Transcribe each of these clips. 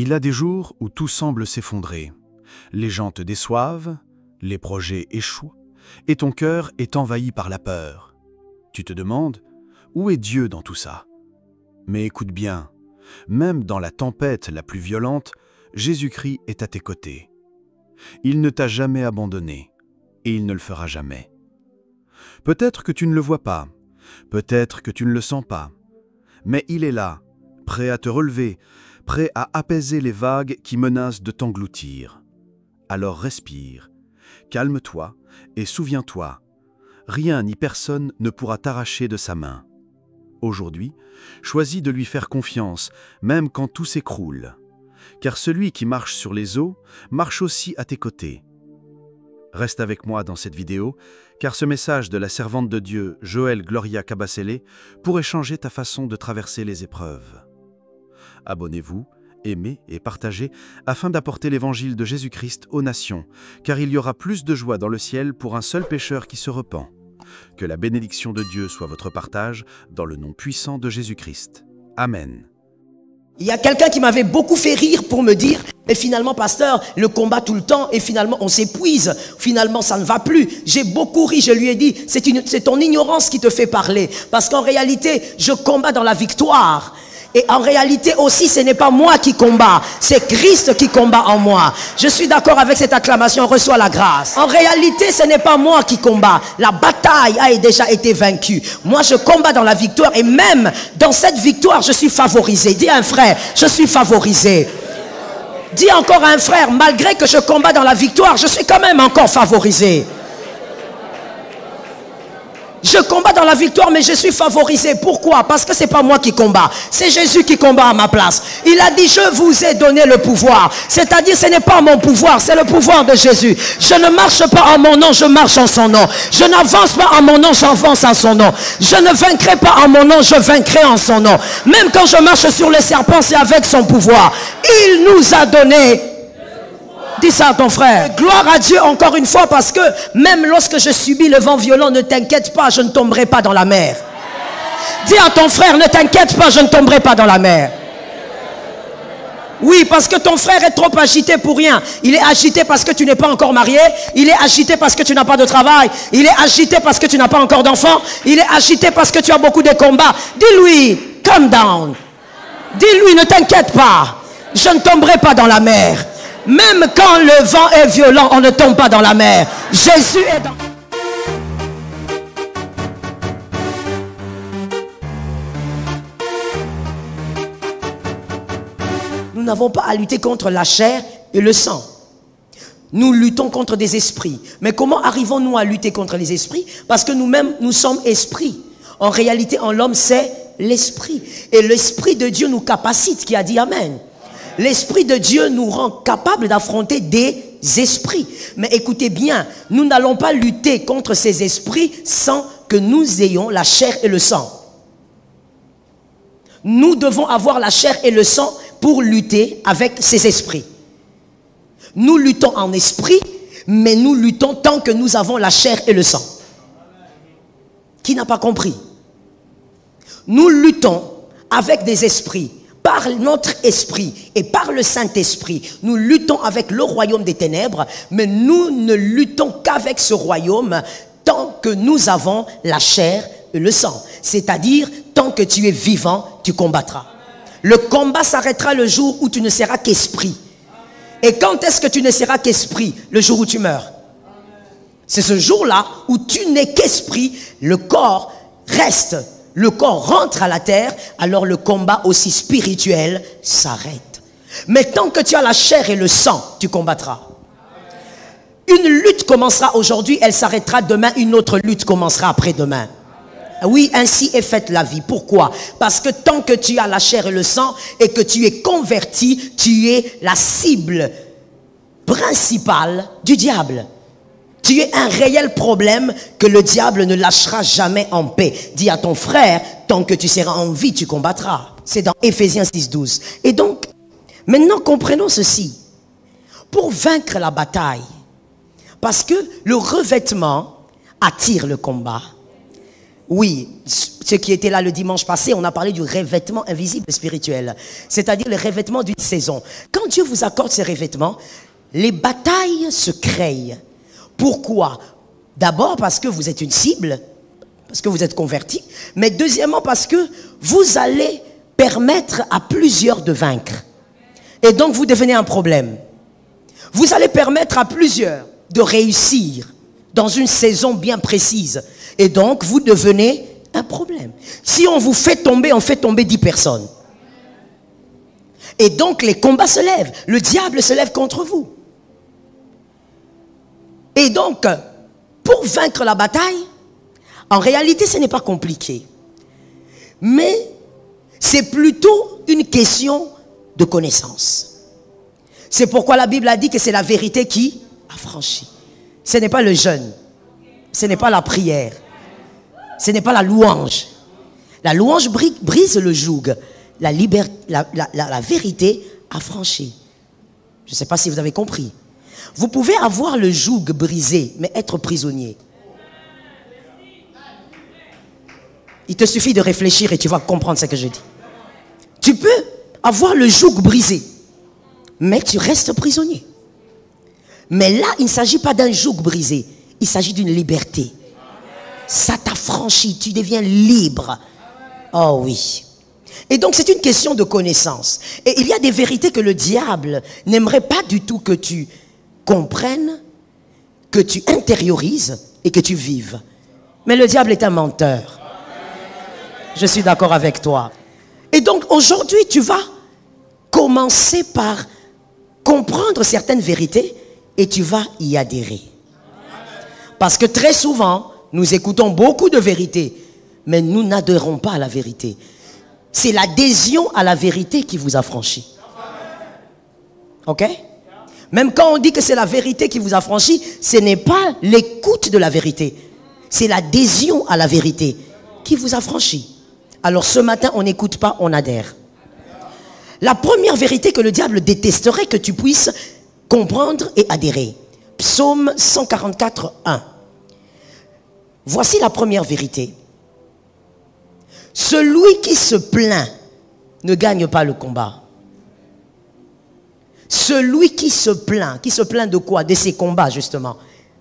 Il a des jours où tout semble s'effondrer. Les gens te déçoivent, les projets échouent, et ton cœur est envahi par la peur. Tu te demandes, où est Dieu dans tout ça? Mais écoute bien, même dans la tempête la plus violente, Jésus-Christ est à tes côtés. Il ne t'a jamais abandonné, et il ne le fera jamais. Peut-être que tu ne le vois pas, peut-être que tu ne le sens pas, mais il est là, prêt à te relever, prêt à apaiser les vagues qui menacent de t'engloutir. Alors respire, calme-toi et souviens-toi, rien ni personne ne pourra t'arracher de sa main. Aujourd'hui, choisis de lui faire confiance, même quand tout s'écroule. Car celui qui marche sur les eaux marche aussi à tes côtés. Reste avec moi dans cette vidéo, car ce message de la servante de Dieu, Joëlle Gloria Kabasele, pourrait changer ta façon de traverser les épreuves. Abonnez-vous, aimez et partagez afin d'apporter l'évangile de Jésus-Christ aux nations, car il y aura plus de joie dans le ciel pour un seul pécheur qui se repent. Que la bénédiction de Dieu soit votre partage, dans le nom puissant de Jésus-Christ. Amen. Il y a quelqu'un qui m'avait beaucoup fait rire pour me dire, et finalement, pasteur, le combat tout le temps, et finalement, on s'épuise. Finalement, ça ne va plus. J'ai beaucoup ri, je lui ai dit, c'est ton ignorance qui te fait parler. Parce qu'en réalité, je combats dans la victoire. Et en réalité aussi, ce n'est pas moi qui combat, c'est Christ qui combat en moi. Je suis d'accord avec cette acclamation, reçois la grâce. En réalité, ce n'est pas moi qui combat. La bataille a déjà été vaincue. Moi, je combats dans la victoire et même dans cette victoire, je suis favorisé. Dis à un frère, je suis favorisé. Dis encore à un frère, malgré que je combats dans la victoire, je suis quand même encore favorisé. Je combats dans la victoire, mais je suis favorisé. Pourquoi? Parce que c'est pas moi qui combat. C'est Jésus qui combat à ma place. Il a dit, je vous ai donné le pouvoir. C'est-à-dire, ce n'est pas mon pouvoir, c'est le pouvoir de Jésus. Je ne marche pas en mon nom, je marche en son nom. Je n'avance pas en mon nom, j'avance en son nom. Je ne vaincrai pas en mon nom, je vaincrai en son nom. Même quand je marche sur les serpents, c'est avec son pouvoir. Il nous a donné. Dis ça à ton frère. Gloire à Dieu encore une fois, parce que même lorsque je subis le vent violent, ne t'inquiète pas, je ne tomberai pas dans la mer. Dis à ton frère, ne t'inquiète pas, je ne tomberai pas dans la mer. Oui, parce que ton frère est trop agité pour rien. Il est agité parce que tu n'es pas encore marié. Il est agité parce que tu n'as pas de travail. Il est agité parce que tu n'as pas encore d'enfant. Il est agité parce que tu as beaucoup de combats. Dis-lui, calm down. Dis-lui, ne t'inquiète pas, je ne tomberai pas dans la mer. Même quand le vent est violent, on ne tombe pas dans la mer. Jésus est dans... Nous n'avons pas à lutter contre la chair et le sang. Nous luttons contre des esprits. Mais comment arrivons-nous à lutter contre les esprits? Parce que nous-mêmes, nous sommes esprits. En réalité, en l'homme, c'est l'esprit. Et l'esprit de Dieu nous capacite, qui a dit Amen. L'Esprit de Dieu nous rend capables d'affronter des esprits. Mais écoutez bien, nous n'allons pas lutter contre ces esprits sans que nous ayons la chair et le sang. Nous devons avoir la chair et le sang pour lutter avec ces esprits. Nous luttons en esprit, mais nous luttons tant que nous avons la chair et le sang. Qui n'a pas compris? Nous luttons avec des esprits. Par notre esprit et par le Saint-Esprit, nous luttons avec le royaume des ténèbres, mais nous ne luttons qu'avec ce royaume tant que nous avons la chair et le sang. C'est-à-dire, tant que tu es vivant, tu combattras. Le combat s'arrêtera le jour où tu ne seras qu'esprit. Et quand est-ce que tu ne seras qu'esprit? Le jour où tu meurs. C'est ce jour-là où tu n'es qu'esprit, le corps reste. Le corps rentre à la terre, alors le combat aussi spirituel s'arrête. Mais tant que tu as la chair et le sang, tu combattras. Une lutte commencera aujourd'hui, elle s'arrêtera demain, une autre lutte commencera après-demain. Oui, ainsi est faite la vie. Pourquoi? Parce que tant que tu as la chair et le sang et que tu es converti, tu es la cible principale du diable. Tu es un réel problème que le diable ne lâchera jamais en paix. Dis à ton frère, tant que tu seras en vie, tu combattras. C'est dans Éphésiens 6:12. Et donc, maintenant comprenons ceci. Pour vaincre la bataille, parce que le revêtement attire le combat, Oui, ce qui était là le dimanche passé, on a parlé du revêtement invisible spirituel, c'est-à-dire le revêtement d'une saison. Quand Dieu vous accorde ces revêtements, les batailles se créent. Pourquoi? D'abord parce que vous êtes une cible, parce que vous êtes converti, mais deuxièmement parce que vous allez permettre à plusieurs de vaincre. Et donc vous devenez un problème. Vous allez permettre à plusieurs de réussir dans une saison bien précise. Et donc vous devenez un problème. Si on vous fait tomber, on fait tomber 10 personnes. Et donc les combats se lèvent. Le diable se lève contre vous. Et donc, pour vaincre la bataille, en réalité, ce n'est pas compliqué. Mais c'est plutôt une question de connaissance. C'est pourquoi la Bible a dit que c'est la vérité qui affranchit. Ce n'est pas le jeûne. Ce n'est pas la prière. Ce n'est pas la louange. La louange brise le joug. La vérité affranchit. Je ne sais pas si vous avez compris. Vous pouvez avoir le joug brisé, mais être prisonnier. Il te suffit de réfléchir et tu vas comprendre ce que je dis. Tu peux avoir le joug brisé, mais tu restes prisonnier. Mais là, il ne s'agit pas d'un joug brisé, il s'agit d'une liberté. Ça t'affranchit, tu deviens libre. Oh oui. Et donc c'est une question de connaissance. Et il y a des vérités que le diable n'aimerait pas du tout que tu comprennes, que tu intériorises et que tu vives. Mais le diable est un menteur. Je suis d'accord avec toi. Et donc aujourd'hui, tu vas commencer par comprendre certaines vérités et tu vas y adhérer. Parce que très souvent, nous écoutons beaucoup de vérités, mais nous n'adhérons pas à la vérité. C'est l'adhésion à la vérité qui vous affranchit. Ok? Même quand on dit que c'est la vérité qui vous affranchit, ce n'est pas l'écoute de la vérité. C'est l'adhésion à la vérité qui vous affranchit. Alors ce matin, on n'écoute pas, on adhère. La première vérité que le diable détesterait que tu puisses comprendre et adhérer. Psaume 144, 1. Voici la première vérité. Celui qui se plaint ne gagne pas le combat. Celui qui se plaint de quoi? De ses combats justement,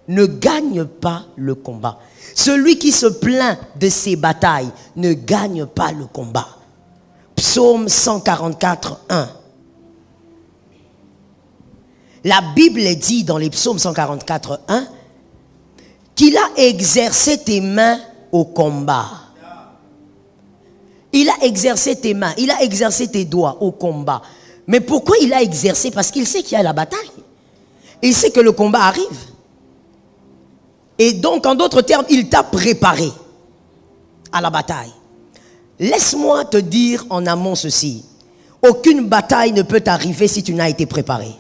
ne gagne pas le combat. Celui qui se plaint de ses batailles ne gagne pas le combat. Psaume 144, 1. La Bible dit dans les psaumes 144, 1 qu'il a exercé tes mains au combat. Il a exercé tes mains, il a exercé tes doigts au combat. Mais pourquoi il a exercé? Parce qu'il sait qu'il y a la bataille. Il sait que le combat arrive. Et donc, en d'autres termes, il t'a préparé à la bataille. Laisse-moi te dire en amont ceci. Aucune bataille ne peut arriver si tu n'as été préparé.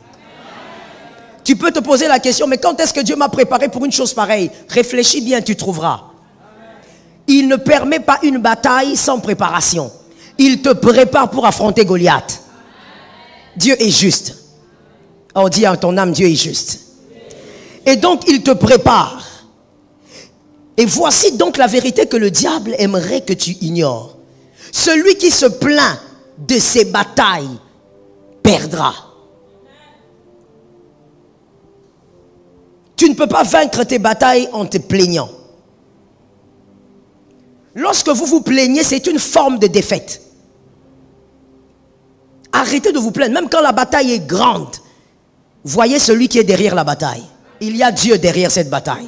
Tu peux te poser la question, mais quand est-ce que Dieu m'a préparé pour une chose pareille? Réfléchis bien, tu trouveras. Il ne permet pas une bataille sans préparation. Il te prépare pour affronter Goliath. Dieu est juste. Oh, dis à ton âme, Dieu est juste. Et donc, il te prépare. Et voici donc la vérité que le diable aimerait que tu ignores. Celui qui se plaint de ses batailles perdra. Tu ne peux pas vaincre tes batailles en te plaignant. Lorsque vous vous plaignez, c'est une forme de défaite. Arrêtez de vous plaindre, même quand la bataille est grande. Voyez celui qui est derrière la bataille. Il y a Dieu derrière cette bataille.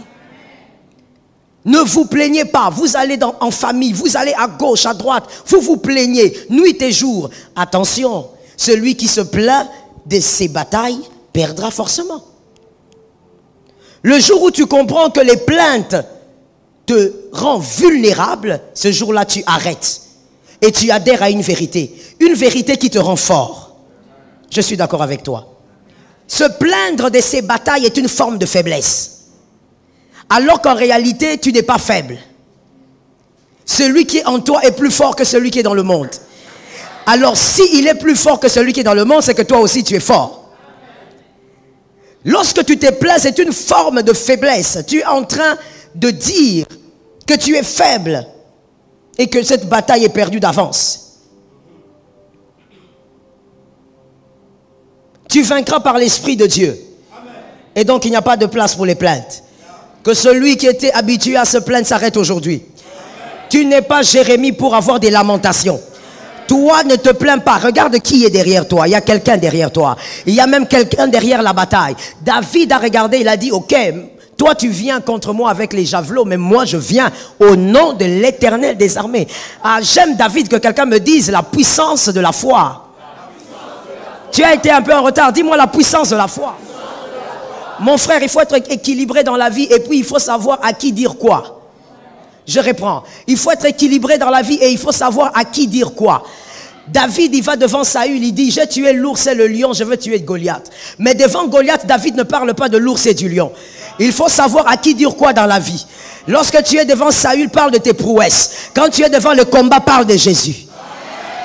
Ne vous plaignez pas, vous allez en famille, vous allez à gauche, à droite, vous vous plaignez, nuit et jour. Attention, celui qui se plaint de ses batailles perdra forcément. Le jour où tu comprends que les plaintes te rendent vulnérable, ce jour-là tu arrêtes. Et tu adhères à une vérité qui te rend fort. Je suis d'accord avec toi. Se plaindre de ses batailles est une forme de faiblesse. Alors qu'en réalité, tu n'es pas faible. Celui qui est en toi est plus fort que celui qui est dans le monde. Alors s'il est plus fort que celui qui est dans le monde, c'est que toi aussi tu es fort. Lorsque tu te plains, c'est une forme de faiblesse. Tu es en train de dire que tu es faible. et que cette bataille est perdue d'avance. Tu vaincras par l'Esprit de Dieu. Et donc il n'y a pas de place pour les plaintes. Que celui qui était habitué à se plaindre s'arrête aujourd'hui. Tu n'es pas Jérémie pour avoir des lamentations. Toi, ne te plains pas. Regarde qui est derrière toi. Il y a quelqu'un derrière toi. Il y a même quelqu'un derrière la bataille. David a regardé, il a dit, ok, toi tu viens contre moi avec les javelots, mais moi je viens au nom de l'Éternel des armées. Ah, j'aime David que quelqu'un me dise la puissance de la foi. Tu as été un peu en retard. Dis-moi la puissance de la foi. Mon frère, il faut être équilibré dans la vie et puis il faut savoir à qui dire quoi. Je reprends. Il faut être équilibré dans la vie et il faut savoir à qui dire quoi. David, il va devant Saül, il dit, j'ai tué l'ours et le lion, je veux tuer Goliath. Mais devant Goliath, David ne parle pas de l'ours et du lion. Il faut savoir à qui dire quoi dans la vie. Lorsque tu es devant Saül, parle de tes prouesses. Quand tu es devant le combat, parle de Jésus.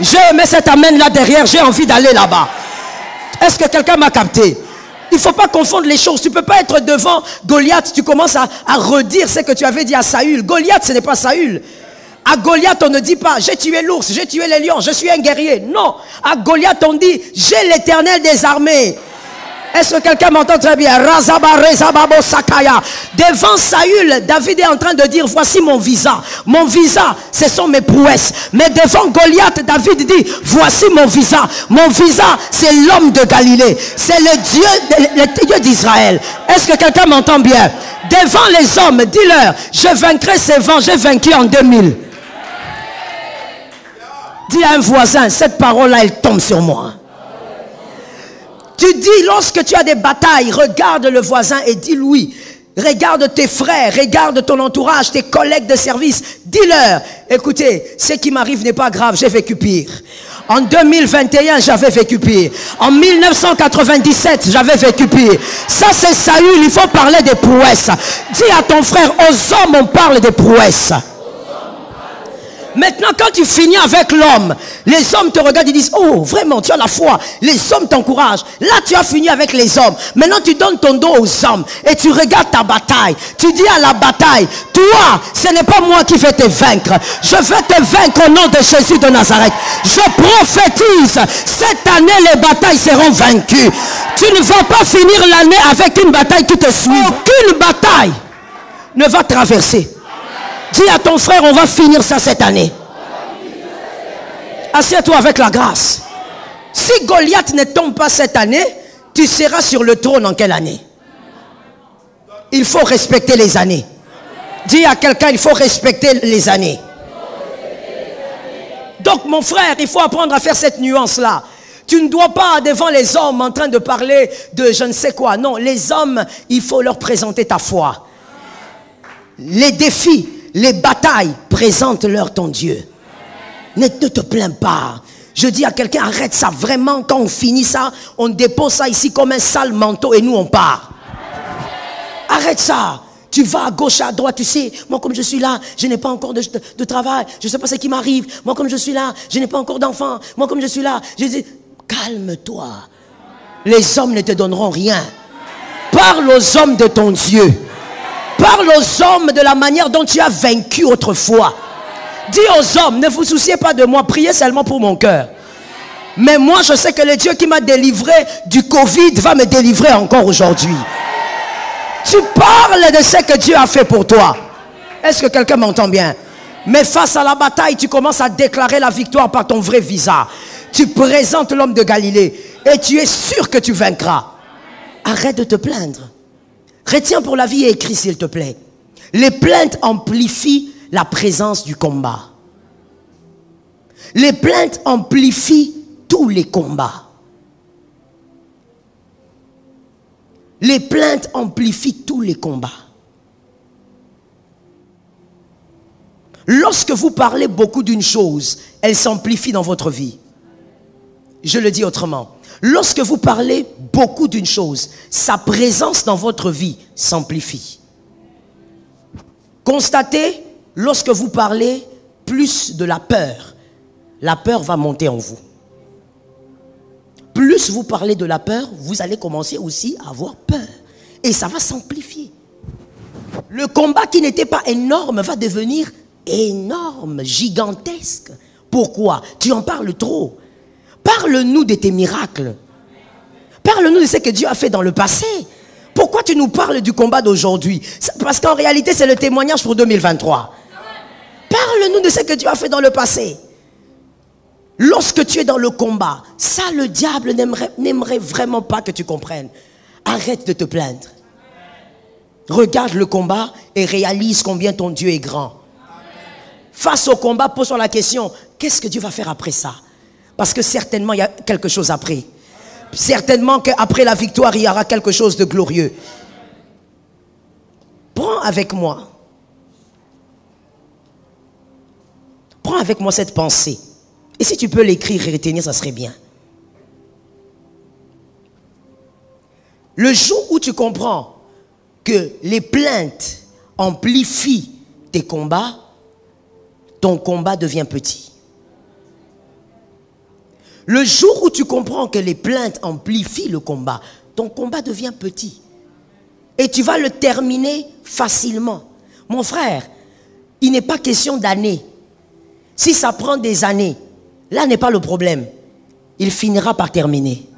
J'ai aimé cet amen là derrière, j'ai envie d'aller là-bas. Est-ce que quelqu'un m'a capté? Il ne faut pas confondre les choses. Tu ne peux pas être devant Goliath, tu commences à redire ce que tu avais dit à Saül. Goliath, ce n'est pas Saül. À Goliath, on ne dit pas, j'ai tué l'ours, j'ai tué les lions, je suis un guerrier. Non, à Goliath, on dit, j'ai l'Éternel des armées. Est-ce que quelqu'un m'entend très bien? Devant Saül, David est en train de dire, voici mon visa. Mon visa, ce sont mes prouesses. Mais devant Goliath, David dit, voici mon visa. Mon visa, c'est l'homme de Galilée. C'est le Dieu d'Israël. Est-ce que quelqu'un m'entend bien? Devant les hommes, dis-leur, je vaincrai ces vents, j'ai vaincu en 2000. Dis à un voisin, cette parole-là, elle tombe sur moi. Tu dis, lorsque tu as des batailles, regarde le voisin et dis-lui, regarde tes frères, regarde ton entourage, tes collègues de service, dis-leur, écoutez, ce qui m'arrive n'est pas grave, j'ai vécu pire. En 2021, j'avais vécu pire. En 1997, j'avais vécu pire. Ça, c'est Saül, il faut parler des prouesses. Dis à ton frère, aux hommes, on parle des prouesses. Maintenant, quand tu finis avec l'homme, les hommes te regardent et disent, oh, vraiment, tu as la foi. Les hommes t'encouragent. Là, tu as fini avec les hommes. Maintenant, tu donnes ton dos aux hommes et tu regardes ta bataille. Tu dis à la bataille, toi, ce n'est pas moi qui vais te vaincre. Je vais te vaincre au nom de Jésus de Nazareth. Je prophétise, cette année, les batailles seront vaincues. Tu ne vas pas finir l'année avec une bataille qui te suit. Aucune bataille ne va traverser. Dis à ton frère, on va finir ça cette année. Assieds-toi avec la grâce. Si Goliath ne tombe pas cette année, tu seras sur le trône en quelle année? Il faut respecter les années. Dis à quelqu'un, il faut respecter les années. Donc mon frère, il faut apprendre à faire cette nuance-là. Tu ne dois pas devant les hommes en train de parler de je ne sais quoi. Non, les hommes, il faut leur présenter ta foi. Les défis, les batailles, présente-leur ton Dieu. Ne te plains pas. Je dis à quelqu'un, arrête ça. Vraiment, quand on finit ça, on dépose ça ici comme un sale manteau et nous on part. Arrête ça. Tu vas à gauche, à droite, tu sais, moi comme je suis là, je n'ai pas encore de travail, je ne sais pas ce qui m'arrive. Moi comme je suis là, je n'ai pas encore d'enfant. Moi comme je suis là, je dis, calme-toi. Les hommes ne te donneront rien. Parle aux hommes de ton Dieu. Parle aux hommes de la manière dont tu as vaincu autrefois. Dis aux hommes, ne vous souciez pas de moi, priez seulement pour mon cœur. Mais moi, je sais que le Dieu qui m'a délivré du Covid va me délivrer encore aujourd'hui. Tu parles de ce que Dieu a fait pour toi. Est-ce que quelqu'un m'entend bien? Mais face à la bataille, tu commences à déclarer la victoire par ton vrai visa. Tu présentes l'homme de Galilée et tu es sûr que tu vaincras. Arrête de te plaindre. Retiens pour la vie et écris s'il te plaît. Les plaintes amplifient la présence du combat. Les plaintes amplifient tous les combats. Les plaintes amplifient tous les combats. Lorsque vous parlez beaucoup d'une chose, elle s'amplifie dans votre vie. Je le dis autrement. Lorsque vous parlez beaucoup d'une chose, sa présence dans votre vie s'amplifie. Constatez, lorsque vous parlez plus de la peur va monter en vous. Plus vous parlez de la peur, vous allez commencer aussi à avoir peur. Et ça va s'amplifier. Le combat qui n'était pas énorme va devenir énorme, gigantesque. Pourquoi? Tu en parles trop. Parle-nous de tes miracles. Parle-nous de ce que Dieu a fait dans le passé. Pourquoi tu nous parles du combat d'aujourd'hui? Parce qu'en réalité, c'est le témoignage pour 2023. Parle-nous de ce que Dieu a fait dans le passé. Lorsque tu es dans le combat, ça, le diable n'aimerait vraiment pas que tu comprennes. Arrête de te plaindre. Regarde le combat et réalise combien ton Dieu est grand. Face au combat, pose-toi la question, qu'est-ce que Dieu va faire après ça? Parce que certainement, il y a quelque chose après. Certainement qu'après la victoire, il y aura quelque chose de glorieux. Prends avec moi. Prends avec moi cette pensée. Et si tu peux l'écrire et retenir, ça serait bien. Le jour où tu comprends que les plaintes amplifient tes combats, ton combat devient petit. Le jour où tu comprends que les plaintes amplifient le combat, ton combat devient petit. Et tu vas le terminer facilement. Mon frère, il n'est pas question d'années. Si ça prend des années, là n'est pas le problème. Il finira par terminer.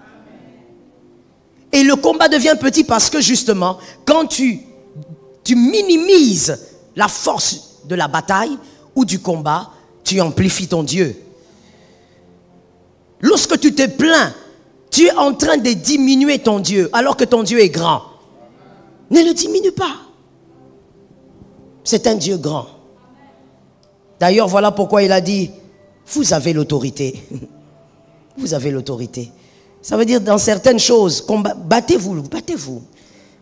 Et le combat devient petit parce que justement, quand tu minimises la force de la bataille ou du combat, tu amplifies ton Dieu. Lorsque tu te plains, tu es en train de diminuer ton Dieu alors que ton Dieu est grand. Ne le diminue pas. C'est un Dieu grand. D'ailleurs, voilà pourquoi il a dit, vous avez l'autorité. Vous avez l'autorité. Ça veut dire dans certaines choses, battez-vous, battez-vous.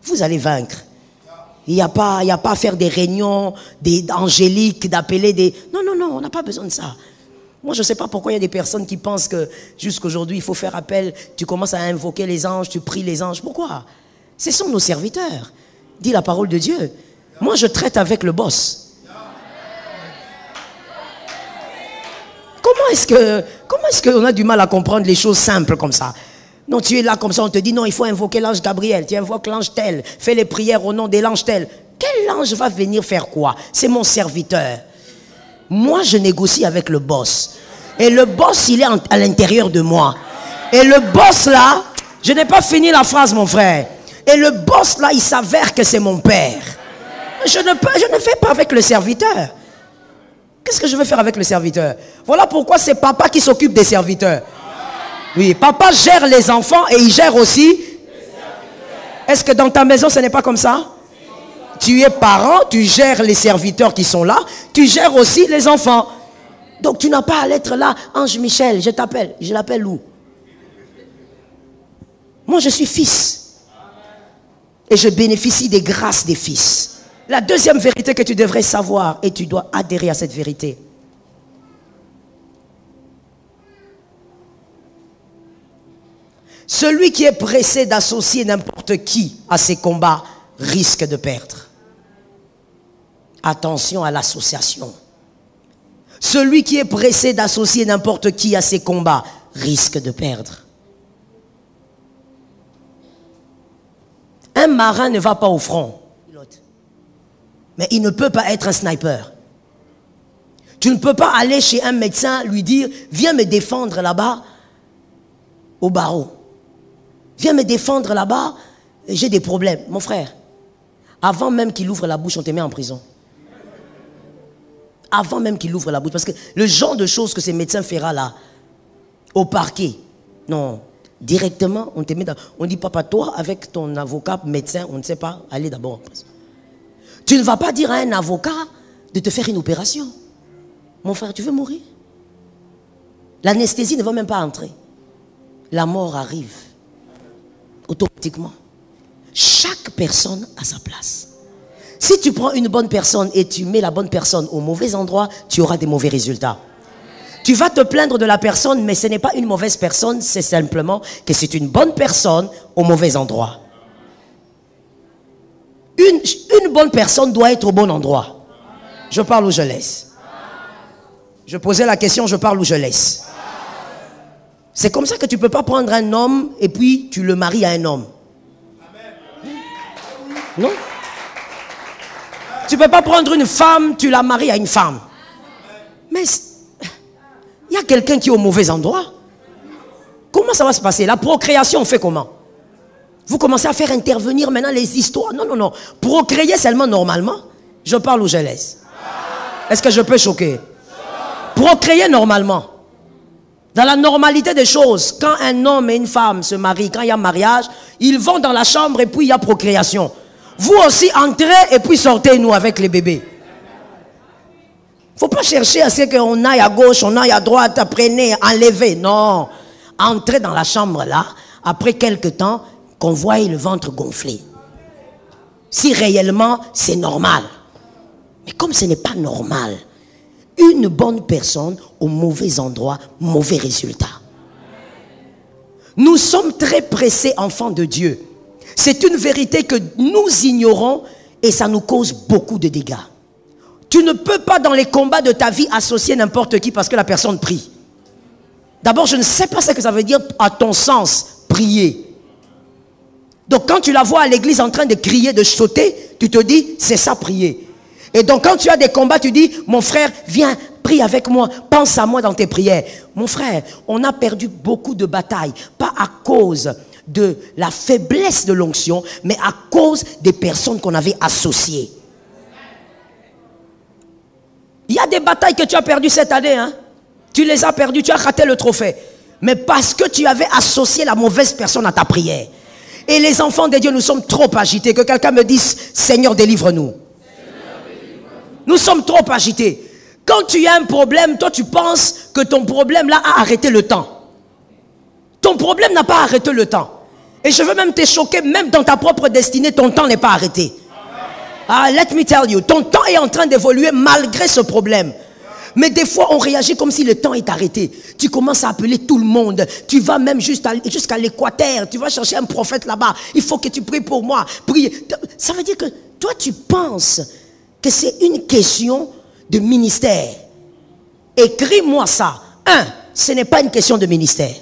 Vous allez vaincre. Il n'y a pas à faire des réunions angéliques, d'appeler des... Non, non, non, on n'a pas besoin de ça. Moi, je ne sais pas pourquoi il y a des personnes qui pensent que jusqu'aujourd'hui, il faut faire appel. Tu commences à invoquer les anges, tu pries les anges. Pourquoi? Ce sont nos serviteurs. Dit la parole de Dieu. Moi, je traite avec le boss. Comment est-ce qu'on a du mal à comprendre les choses simples comme ça? Non, tu es là comme ça, on te dit non, il faut invoquer l'ange Gabriel. Tu invoques l'ange tel. Fais les prières au nom de l'ange tel. Quel ange va venir faire quoi? C'est mon serviteur. Moi, je négocie avec le boss. Et le boss, il est à l'intérieur de moi. Et le boss là, je n'ai pas fini la phrase, mon frère. Et le boss là, il s'avère que c'est mon père. Je ne fais pas avec le serviteur. Qu'est-ce que je veux faire avec le serviteur? Voilà pourquoi c'est papa qui s'occupe des serviteurs. Oui, papa gère les enfants et il gère aussi. Est-ce que dans ta maison, ce n'est pas comme ça? Tu es parent, tu gères les serviteurs qui sont là, tu gères aussi les enfants. Donc tu n'as pas à l'être là. Ange Michel, je t'appelle. Je l'appelle où? Moi, je suis fils. Et je bénéficie des grâces des fils. La deuxième vérité que tu devrais savoir, et tu dois adhérer à cette vérité. Celui qui est pressé d'associer n'importe qui à ses combats risque de perdre. Attention à l'association. Celui qui est pressé d'associer n'importe qui à ses combats risque de perdre. Un marin ne va pas au front. Mais il ne peut pas être un sniper. Tu ne peux pas aller chez un médecin lui dire « Viens me défendre là-bas au barreau. Viens me défendre là-bas, j'ai des problèmes. » Mon frère, avant même qu'il ouvre la bouche, on te met en prison. Avant même qu'il ouvre la bouche. Parce que le genre de choses que ces médecins feront là, au parquet, non, directement, on te met dans... On dit, papa, toi, avec ton avocat, médecin, on ne sait pas, allez d'abord en prison. Tu ne vas pas dire à un avocat de te faire une opération. Mon frère, tu veux mourir? L'anesthésie ne va même pas entrer. La mort arrive automatiquement. Chaque personne a sa place. Si tu prends une bonne personne et tu mets la bonne personne au mauvais endroit, tu auras des mauvais résultats. Tu vas te plaindre de la personne, mais ce n'est pas une mauvaise personne, c'est simplement que c'est une bonne personne au mauvais endroit. Une bonne personne doit être au bon endroit. Je parle ou je laisse? Je posais la question, je parle ou je laisse? C'est comme ça que tu ne peux pas prendre un homme et puis tu le maries à un homme. Non? Tu ne peux pas prendre une femme, tu la maries à une femme. Mais il y a quelqu'un qui est au mauvais endroit. Comment ça va se passer? La procréation, on fait comment? Vous commencez à faire intervenir maintenant les histoires. Non, non, non. Procréer seulement normalement. Je parle ou je laisse? Est-ce que je peux choquer? Procréer normalement. Dans la normalité des choses, quand un homme et une femme se marient, quand il y a mariage, ils vont dans la chambre et puis il y a procréation. Vous aussi entrez et puis sortez-nous avec les bébés. Il ne faut pas chercher à ce qu'on aille à gauche, on aille à droite, prenez, enlevez. Non. Entrez dans la chambre là, après quelque temps, qu'on voie le ventre gonflé. Si réellement c'est normal. Mais comme ce n'est pas normal, une bonne personne au mauvais endroit, mauvais résultat. Nous sommes très pressés, enfants de Dieu. C'est une vérité que nous ignorons et ça nous cause beaucoup de dégâts. Tu ne peux pas dans les combats de ta vie associer n'importe qui parce que la personne prie. D'abord, je ne sais pas ce que ça veut dire à ton sens, prier. Donc quand tu la vois à l'église en train de crier, de sauter, tu te dis, c'est ça prier. Et donc quand tu as des combats, tu dis, mon frère, viens, prie avec moi, pense à moi dans tes prières. Mon frère, on a perdu beaucoup de batailles, pas à cause de la faiblesse de l'onction, mais à cause des personnes qu'on avait associées. Il y a des batailles que tu as perdues cette année, hein? Tu les as perdues, tu as raté le trophée. Mais parce que tu avais associé la mauvaise personne à ta prière. Et les enfants de Dieu, nous sommes trop agités. Que quelqu'un me dise, Seigneur, délivre-nous. Nous sommes trop agités. Quand tu as un problème, toi tu penses que ton problème là a arrêté le temps. Ton problème n'a pas arrêté le temps. Et je veux même te choquer, même dans ta propre destinée, ton temps n'est pas arrêté. Ah, let me tell you, ton temps est en train d'évoluer malgré ce problème. Mais des fois, on réagit comme si le temps est arrêté. Tu commences à appeler tout le monde. Tu vas même jusqu'à l'Équateur. Tu vas chercher un prophète là-bas. Il faut que tu pries pour moi. Prie. Ça veut dire que toi, tu penses que c'est une question de ministère. Écris-moi ça. Ce n'est pas une question de ministère.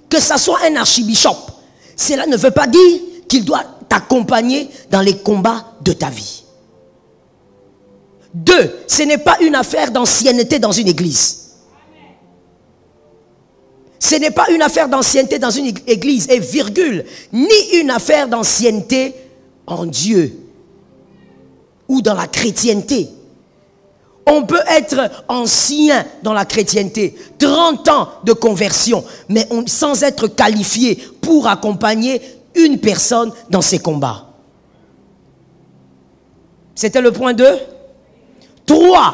Que ça soit un archibishop, cela ne veut pas dire qu'il doit t'accompagner dans les combats de ta vie. 2, ce n'est pas une affaire d'ancienneté dans une église. Ce n'est pas une affaire d'ancienneté dans une église, et virgule, ni une affaire d'ancienneté en Dieu ou dans la chrétienté. On peut être ancien dans la chrétienté, 30 ans de conversion, mais sans être qualifié pour accompagner une personne dans ses combats. C'était le point 2. 3.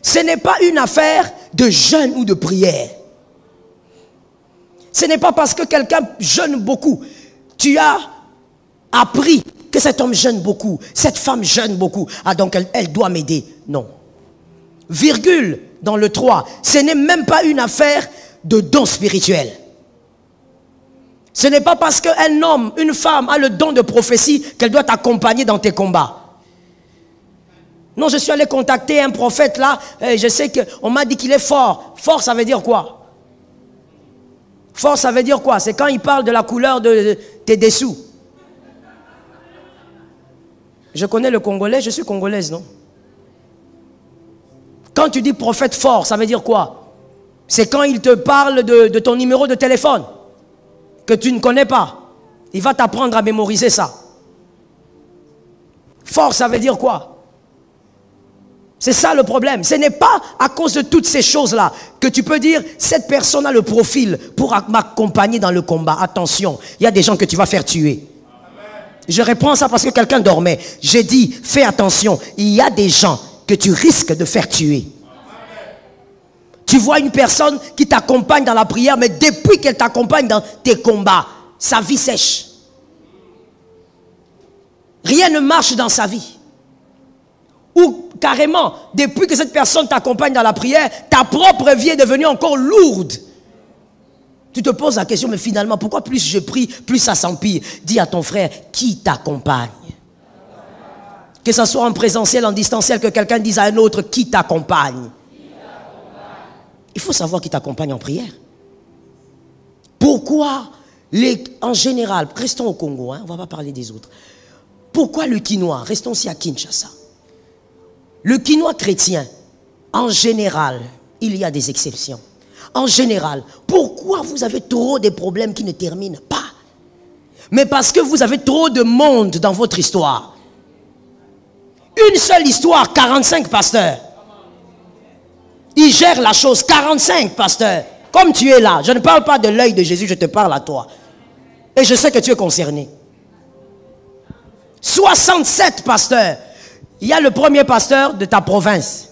Ce n'est pas une affaire de jeûne ou de prière. Ce n'est pas parce que quelqu'un jeûne beaucoup. Tu as appris que cet homme jeûne beaucoup, cette femme jeûne beaucoup. Ah donc elle doit m'aider. Non. Virgule dans le 3. Ce n'est même pas une affaire de don spirituel. Ce n'est pas parce qu'un homme, une femme a le don de prophétie qu'elle doit t'accompagner dans tes combats. Non, je suis allé contacter un prophète là, et je sais qu'on m'a dit qu'il est fort. Fort, ça veut dire quoi? Fort, ça veut dire quoi? C'est quand il parle de la couleur de tes dessous. Je connais le Congolais, je suis congolaise, non? Quand tu dis prophète fort, ça veut dire quoi? C'est quand il te parle de ton numéro de téléphone, que tu ne connais pas. Il va t'apprendre à mémoriser ça. Fort, ça veut dire quoi? C'est ça le problème. Ce n'est pas à cause de toutes ces choses-là que tu peux dire, cette personne a le profil pour m'accompagner dans le combat. Attention, il y a des gens que tu vas faire tuer. Je reprends ça parce que quelqu'un dormait. J'ai dit, fais attention, il y a des gens que tu risques de faire tuer. Tu vois une personne qui t'accompagne dans la prière, mais depuis qu'elle t'accompagne dans tes combats, sa vie sèche. Rien ne marche dans sa vie. Ou carrément, depuis que cette personne t'accompagne dans la prière, ta propre vie est devenue encore lourde. Tu te poses la question, mais finalement, pourquoi plus je prie, plus ça s'empire? Dis à ton frère, qui t'accompagne? Que ce soit en présentiel, en distanciel, que quelqu'un dise à un autre, qui t'accompagne? Il faut savoir qui t'accompagne en prière. Pourquoi, en général, restons au Congo, hein, on ne va pas parler des autres. Pourquoi le quinoa? Restons aussi à Kinshasa. Le quinoa chrétien, en général, il y a des exceptions. En général, pourquoi vous avez trop de problèmes qui ne terminent pas? Mais parce que vous avez trop de monde dans votre histoire. Une seule histoire, 45 pasteurs. Ils gèrent la chose, 45 pasteurs. Comme tu es là, je ne parle pas de l'œil de Jésus, je te parle à toi. Et je sais que tu es concerné. 67 pasteurs. Il y a le premier pasteur de ta province.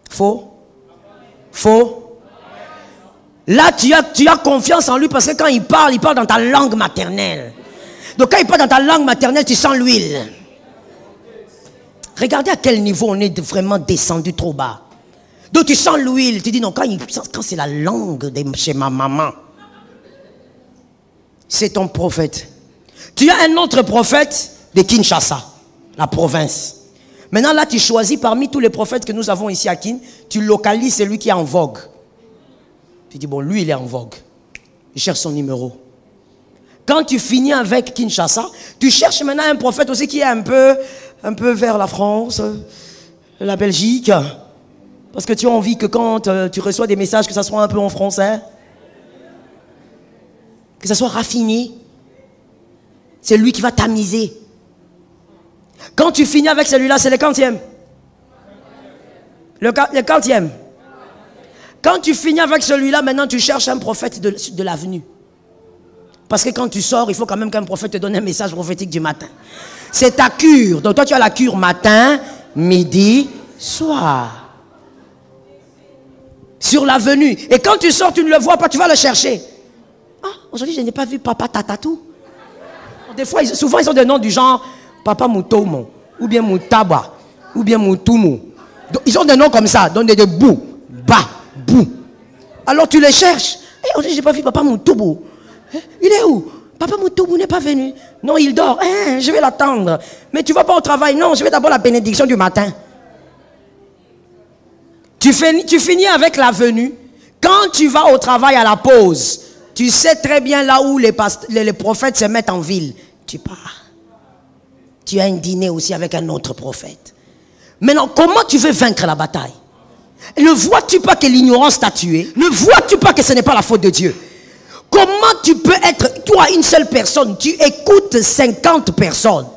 Faux? Faux? Là, tu as confiance en lui parce que quand il parle dans ta langue maternelle. Donc quand il parle dans ta langue maternelle, tu sens l'huile. Regardez à quel niveau on est vraiment descendu trop bas. Donc tu sens l'huile, tu dis non, quand c'est la langue de chez ma maman, c'est ton prophète. Tu as un autre prophète de Kinshasa, la province. Maintenant là, tu choisis parmi tous les prophètes que nous avons ici à Kin, tu localises celui qui est en vogue. Tu dis bon, lui il est en vogue. Il cherche son numéro. Quand tu finis avec Kinshasa, tu cherches maintenant un prophète aussi qui est un peu vers la France, la Belgique. Parce que tu as envie que quand tu reçois des messages, que ça soit un peu en français. Que ça soit raffiné. C'est lui qui va tamiser. Quand tu finis avec celui-là, c'est le quantième. Le quantième. Quand tu finis avec celui-là, maintenant tu cherches un prophète de l'avenue. Parce que quand tu sors, il faut quand même qu'un prophète te donne un message prophétique du matin. C'est ta cure. Donc toi, tu as la cure matin, midi, soir. Sur l'avenue. Et quand tu sors, tu ne le vois pas, tu vas le chercher. Ah, aujourd'hui, je n'ai pas vu Papa Tatatou. Des fois, souvent, ils ont des noms du genre Papa Moutomo, ou bien Moutaba, ou bien Moutoumou. Ils ont des noms comme ça, donc des bou, ba, bou. Alors tu les cherches. Et aujourd'hui, je n'ai pas vu Papa Moutoubou. Il est où? Papa Moutoubou n'est pas venu. Non, il dort. Je vais l'attendre. Mais tu ne vas pas au travail. Non, je vais d'abord la bénédiction du matin. Tu finis avec la venue. Quand tu vas au travail à la pause, tu sais très bien là où les prophètes se mettent en ville. Tu pars. Tu as un dîner aussi avec un autre prophète. Maintenant, comment tu veux vaincre la bataille? Ne vois-tu pas que l'ignorance t'a tué? Ne vois-tu pas que ce n'est pas la faute de Dieu? Comment tu peux être, toi, une seule personne, tu écoutes 50 personnes?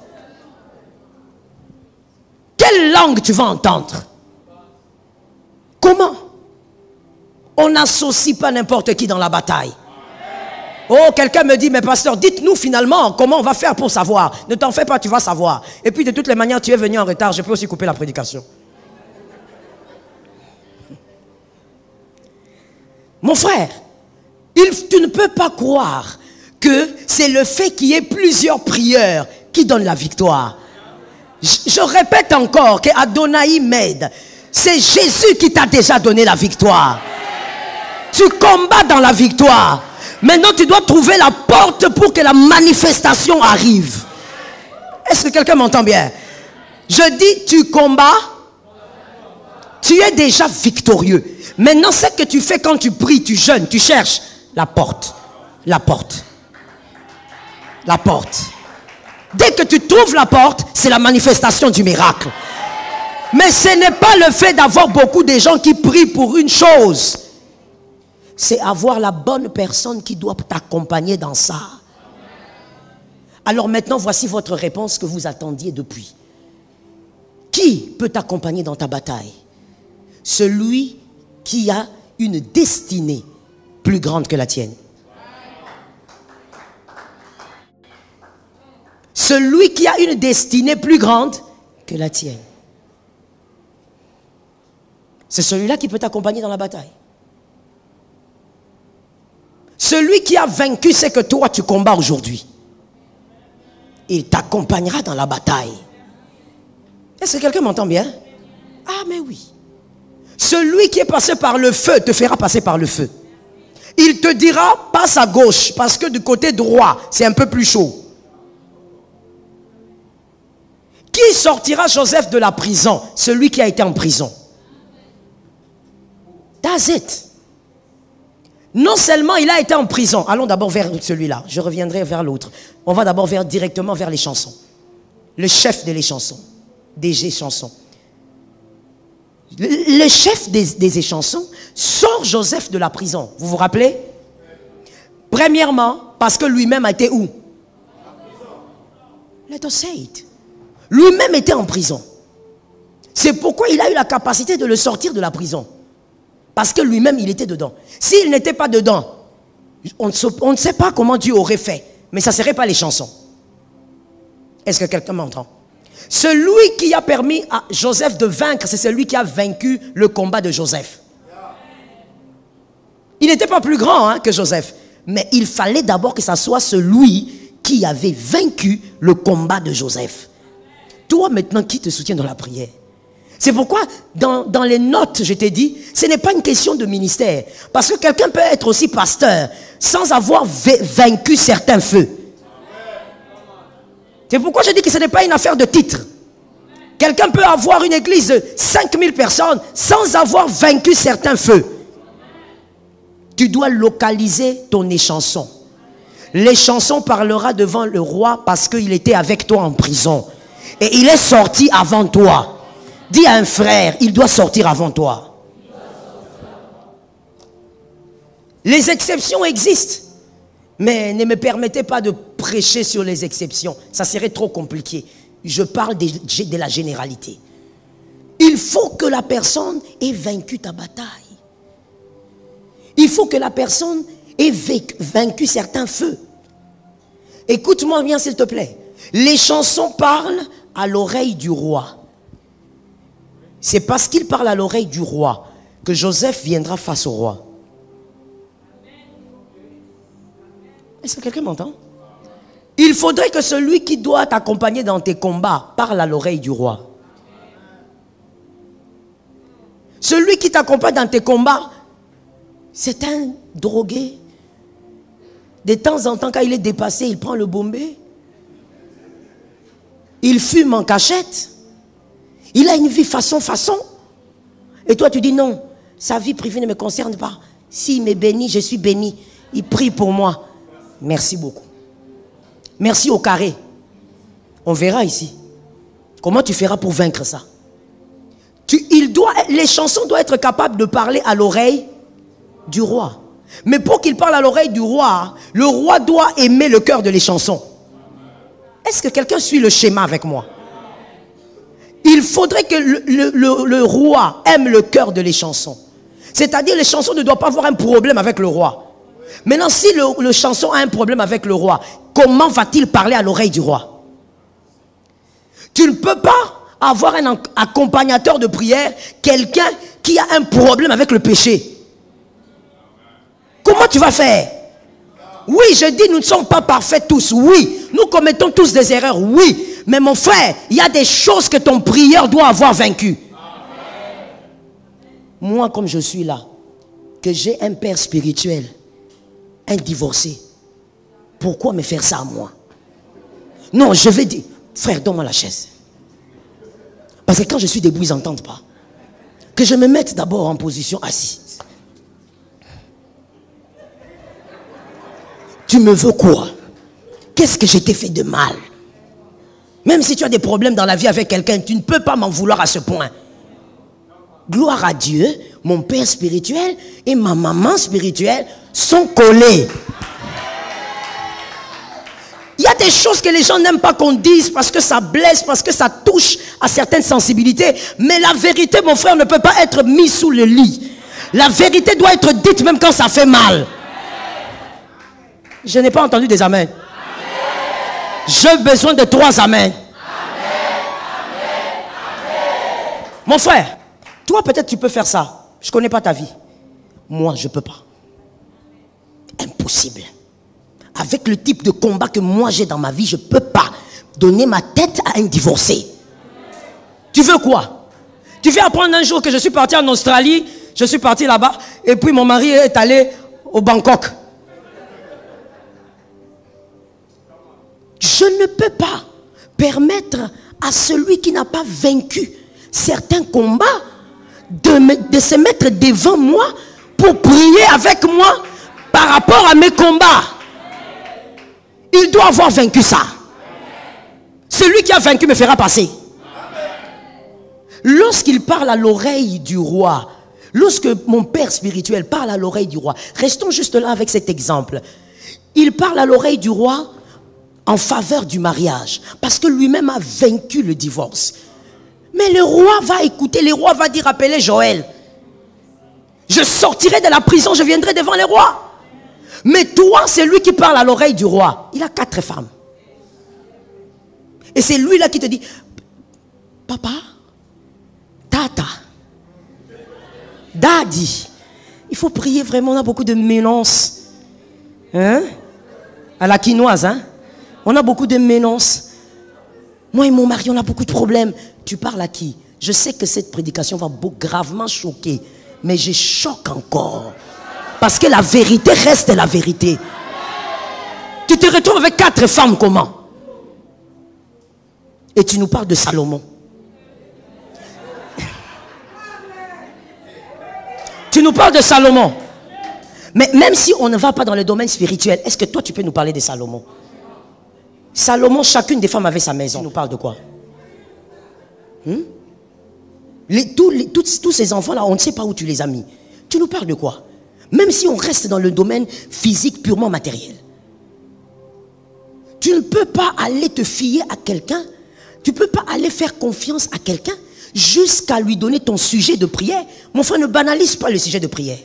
Quelle langue tu vas entendre? Comment? On n'associe pas n'importe qui dans la bataille. Oh, quelqu'un me dit, mais pasteur, dites-nous finalement comment on va faire pour savoir. Ne t'en fais pas, tu vas savoir. Et puis de toutes les manières, tu es venu en retard, je peux aussi couper la prédication. Mon frère, tu ne peux pas croire que c'est le fait qu'il y ait plusieurs prieurs qui donnent la victoire. Je répète encore que Adonai m'aide. C'est Jésus qui t'a déjà donné la victoire. Tu combats dans la victoire. Maintenant, tu dois trouver la porte pour que la manifestation arrive. Est-ce que quelqu'un m'entend bien? Je dis, tu combats. Tu es déjà victorieux. Maintenant, ce que tu fais quand tu pries, tu jeûnes, tu cherches la porte. La porte. La porte. Dès que tu trouves la porte, c'est la manifestation du miracle. Mais ce n'est pas le fait d'avoir beaucoup de gens qui prient pour une chose. C'est avoir la bonne personne qui doit t'accompagner dans ça. Alors maintenant, voici votre réponse que vous attendiez depuis. Qui peut t'accompagner dans ta bataille? Celui qui a une destinée plus grande que la tienne. Celui qui a une destinée plus grande que la tienne. C'est celui-là qui peut t'accompagner dans la bataille. Celui qui a vaincu ce que toi tu combats aujourd'hui, il t'accompagnera dans la bataille. Est-ce que quelqu'un m'entend bien? Ah mais oui. Celui qui est passé par le feu te fera passer par le feu. Il te dira passe à gauche parce que du côté droit c'est un peu plus chaud. Qui sortira Joseph de la prison? Celui qui a été en prison. That's it. Non seulement il a été en prison. Allons d'abord vers celui-là. Je reviendrai vers l'autre. On va d'abord directement vers les chansons. le chef des chansons, des échansons. Le chef des échansons sort Joseph de la prison. Vous vous rappelez? Premièrement, parce que lui-même a été où? Let us say it. Lui-même était en prison. C'est pourquoi il a eu la capacité de le sortir de la prison. Parce que lui-même, il était dedans. S'il n'était pas dedans, on ne sait pas comment Dieu aurait fait. Mais ça ne serait pas les chansons. Est-ce que quelqu'un m'entend? Celui qui a permis à Joseph de vaincre, c'est celui qui a vaincu le combat de Joseph. Il n'était pas plus grand que Joseph. Mais il fallait d'abord que ça soit celui qui avait vaincu le combat de Joseph. Toi maintenant, qui te soutient dans la prière? C'est pourquoi dans les notes, je t'ai dit, ce n'est pas une question de ministère. Parce que quelqu'un peut être aussi pasteur sans avoir vaincu certains feux. C'est pourquoi je dis que ce n'est pas une affaire de titre. Quelqu'un peut avoir une église de 5000 personnes sans avoir vaincu certains feux. Tu dois localiser ton échanson. L'échanson parlera devant le roi parce qu'il était avec toi en prison. Et il est sorti avant toi. Dis à un frère, il doit sortir avant toi. Les exceptions existent. Mais ne me permettez pas de prêcher sur les exceptions. Ça serait trop compliqué. Je parle de la généralité. Il faut que la personne ait vaincu ta bataille. Il faut que la personne ait vaincu certains feux. Écoute-moi bien s'il te plaît. Les chansons parlent à l'oreille du roi. C'est parce qu'il parle à l'oreille du roi que Joseph viendra face au roi. Est-ce que quelqu'un m'entend? Il faudrait que celui qui doit t'accompagner dans tes combats parle à l'oreille du roi. Celui qui t'accompagne dans tes combats, c'est un drogué. De temps en temps, quand il est dépassé, il prend le bombé. Il fume en cachette. Il a une vie façon. Et toi, tu dis non, sa vie privée ne me concerne pas. S'il m'est béni, je suis béni. Il prie pour moi. Merci beaucoup. Merci au carré. On verra ici. Comment tu feras pour vaincre ça? Les chansons doivent être capables de parler à l'oreille du roi. Mais pour qu'il parle à l'oreille du roi, le roi doit aimer le cœur de les chansons. Est-ce que quelqu'un suit le schéma avec moi? Il faudrait que le roi aime le cœur de les chansons. C'est-à-dire les chansons ne doivent pas avoir un problème avec le roi. Maintenant, si le chanson a un problème avec le roi, comment va-t-il parler à l'oreille du roi? Tu ne peux pas avoir un accompagnateur de prière, quelqu'un qui a un problème avec le péché. Comment tu vas faire? Oui, je dis, nous ne sommes pas parfaits tous. Oui, nous commettons tous des erreurs. Oui, mais mon frère, il y a des choses que ton prieur doit avoir vaincues. Moi, comme je suis là, que j'ai un père spirituel, un divorcé, pourquoi me faire ça à moi? Non, je vais dire, frère, donne-moi la chaise. Parce que quand je suis debout, ils n'entendent pas. Que je me mette d'abord en position assise. Tu me veux quoi? Qu'est-ce que je t'ai fait de mal? Même si tu as des problèmes dans la vie avec quelqu'un, tu ne peux pas m'en vouloir à ce point. Gloire à Dieu, mon père spirituel et ma maman spirituelle sont collés. Il y a des choses que les gens n'aiment pas qu'on dise parce que ça blesse, parce que ça touche à certaines sensibilités. Mais la vérité, mon frère, ne peut pas être mise sous le lit. La vérité doit être dite même quand ça fait mal. Je n'ai pas entendu des amens. J'ai besoin de 3 amens. Mon frère, toi peut-être tu peux faire ça. Je ne connais pas ta vie. Moi, je ne peux pas. Impossible. Avec le type de combat que moi j'ai dans ma vie, je ne peux pas donner ma tête à un divorcé. Tu veux quoi? Tu viens apprendre un jour que je suis parti en Australie, je suis parti là-bas, et puis mon mari est allé au Bangkok. Je ne peux pas permettre à celui qui n'a pas vaincu certains combats de se mettre devant moi pour prier avec moi par rapport à mes combats. Il doit avoir vaincu ça. Celui qui a vaincu me fera passer. Lorsqu'il parle à l'oreille du roi, lorsque mon père spirituel parle à l'oreille du roi, restons juste là avec cet exemple. Il parle à l'oreille du roi en faveur du mariage, parce que lui-même a vaincu le divorce. Mais le roi va écouter, le roi va dire, appelez Joël. Je sortirai de la prison, je viendrai devant les rois. Mais toi, c'est lui qui parle à l'oreille du roi. Il a 4 femmes. Et c'est lui là qui te dit, papa, tata, daddy, il faut prier vraiment, on a beaucoup de ménonces. Hein? À la quinoise, hein? On a beaucoup de ménonces. Moi et mon mari, on a beaucoup de problèmes. Tu parles à qui? Je sais que cette prédication va gravement choquer, mais je choque encore. Parce que la vérité reste la vérité. Tu te retrouves avec 4 femmes, comment? Et tu nous parles de Salomon. Tu nous parles de Salomon. Mais même si on ne va pas dans le domaine spirituel, est-ce que toi tu peux nous parler de Salomon? Salomon, chacune des femmes avait sa maison. Tu nous parles de quoi? Tous ces enfants-là, on ne sait pas où tu les as mis. Tu nous parles de quoi? Même si on reste dans le domaine physique purement matériel. Tu ne peux pas aller te fier à quelqu'un. Tu ne peux pas aller faire confiance à quelqu'un jusqu'à lui donner ton sujet de prière. Mon frère, ne banalise pas le sujet de prière.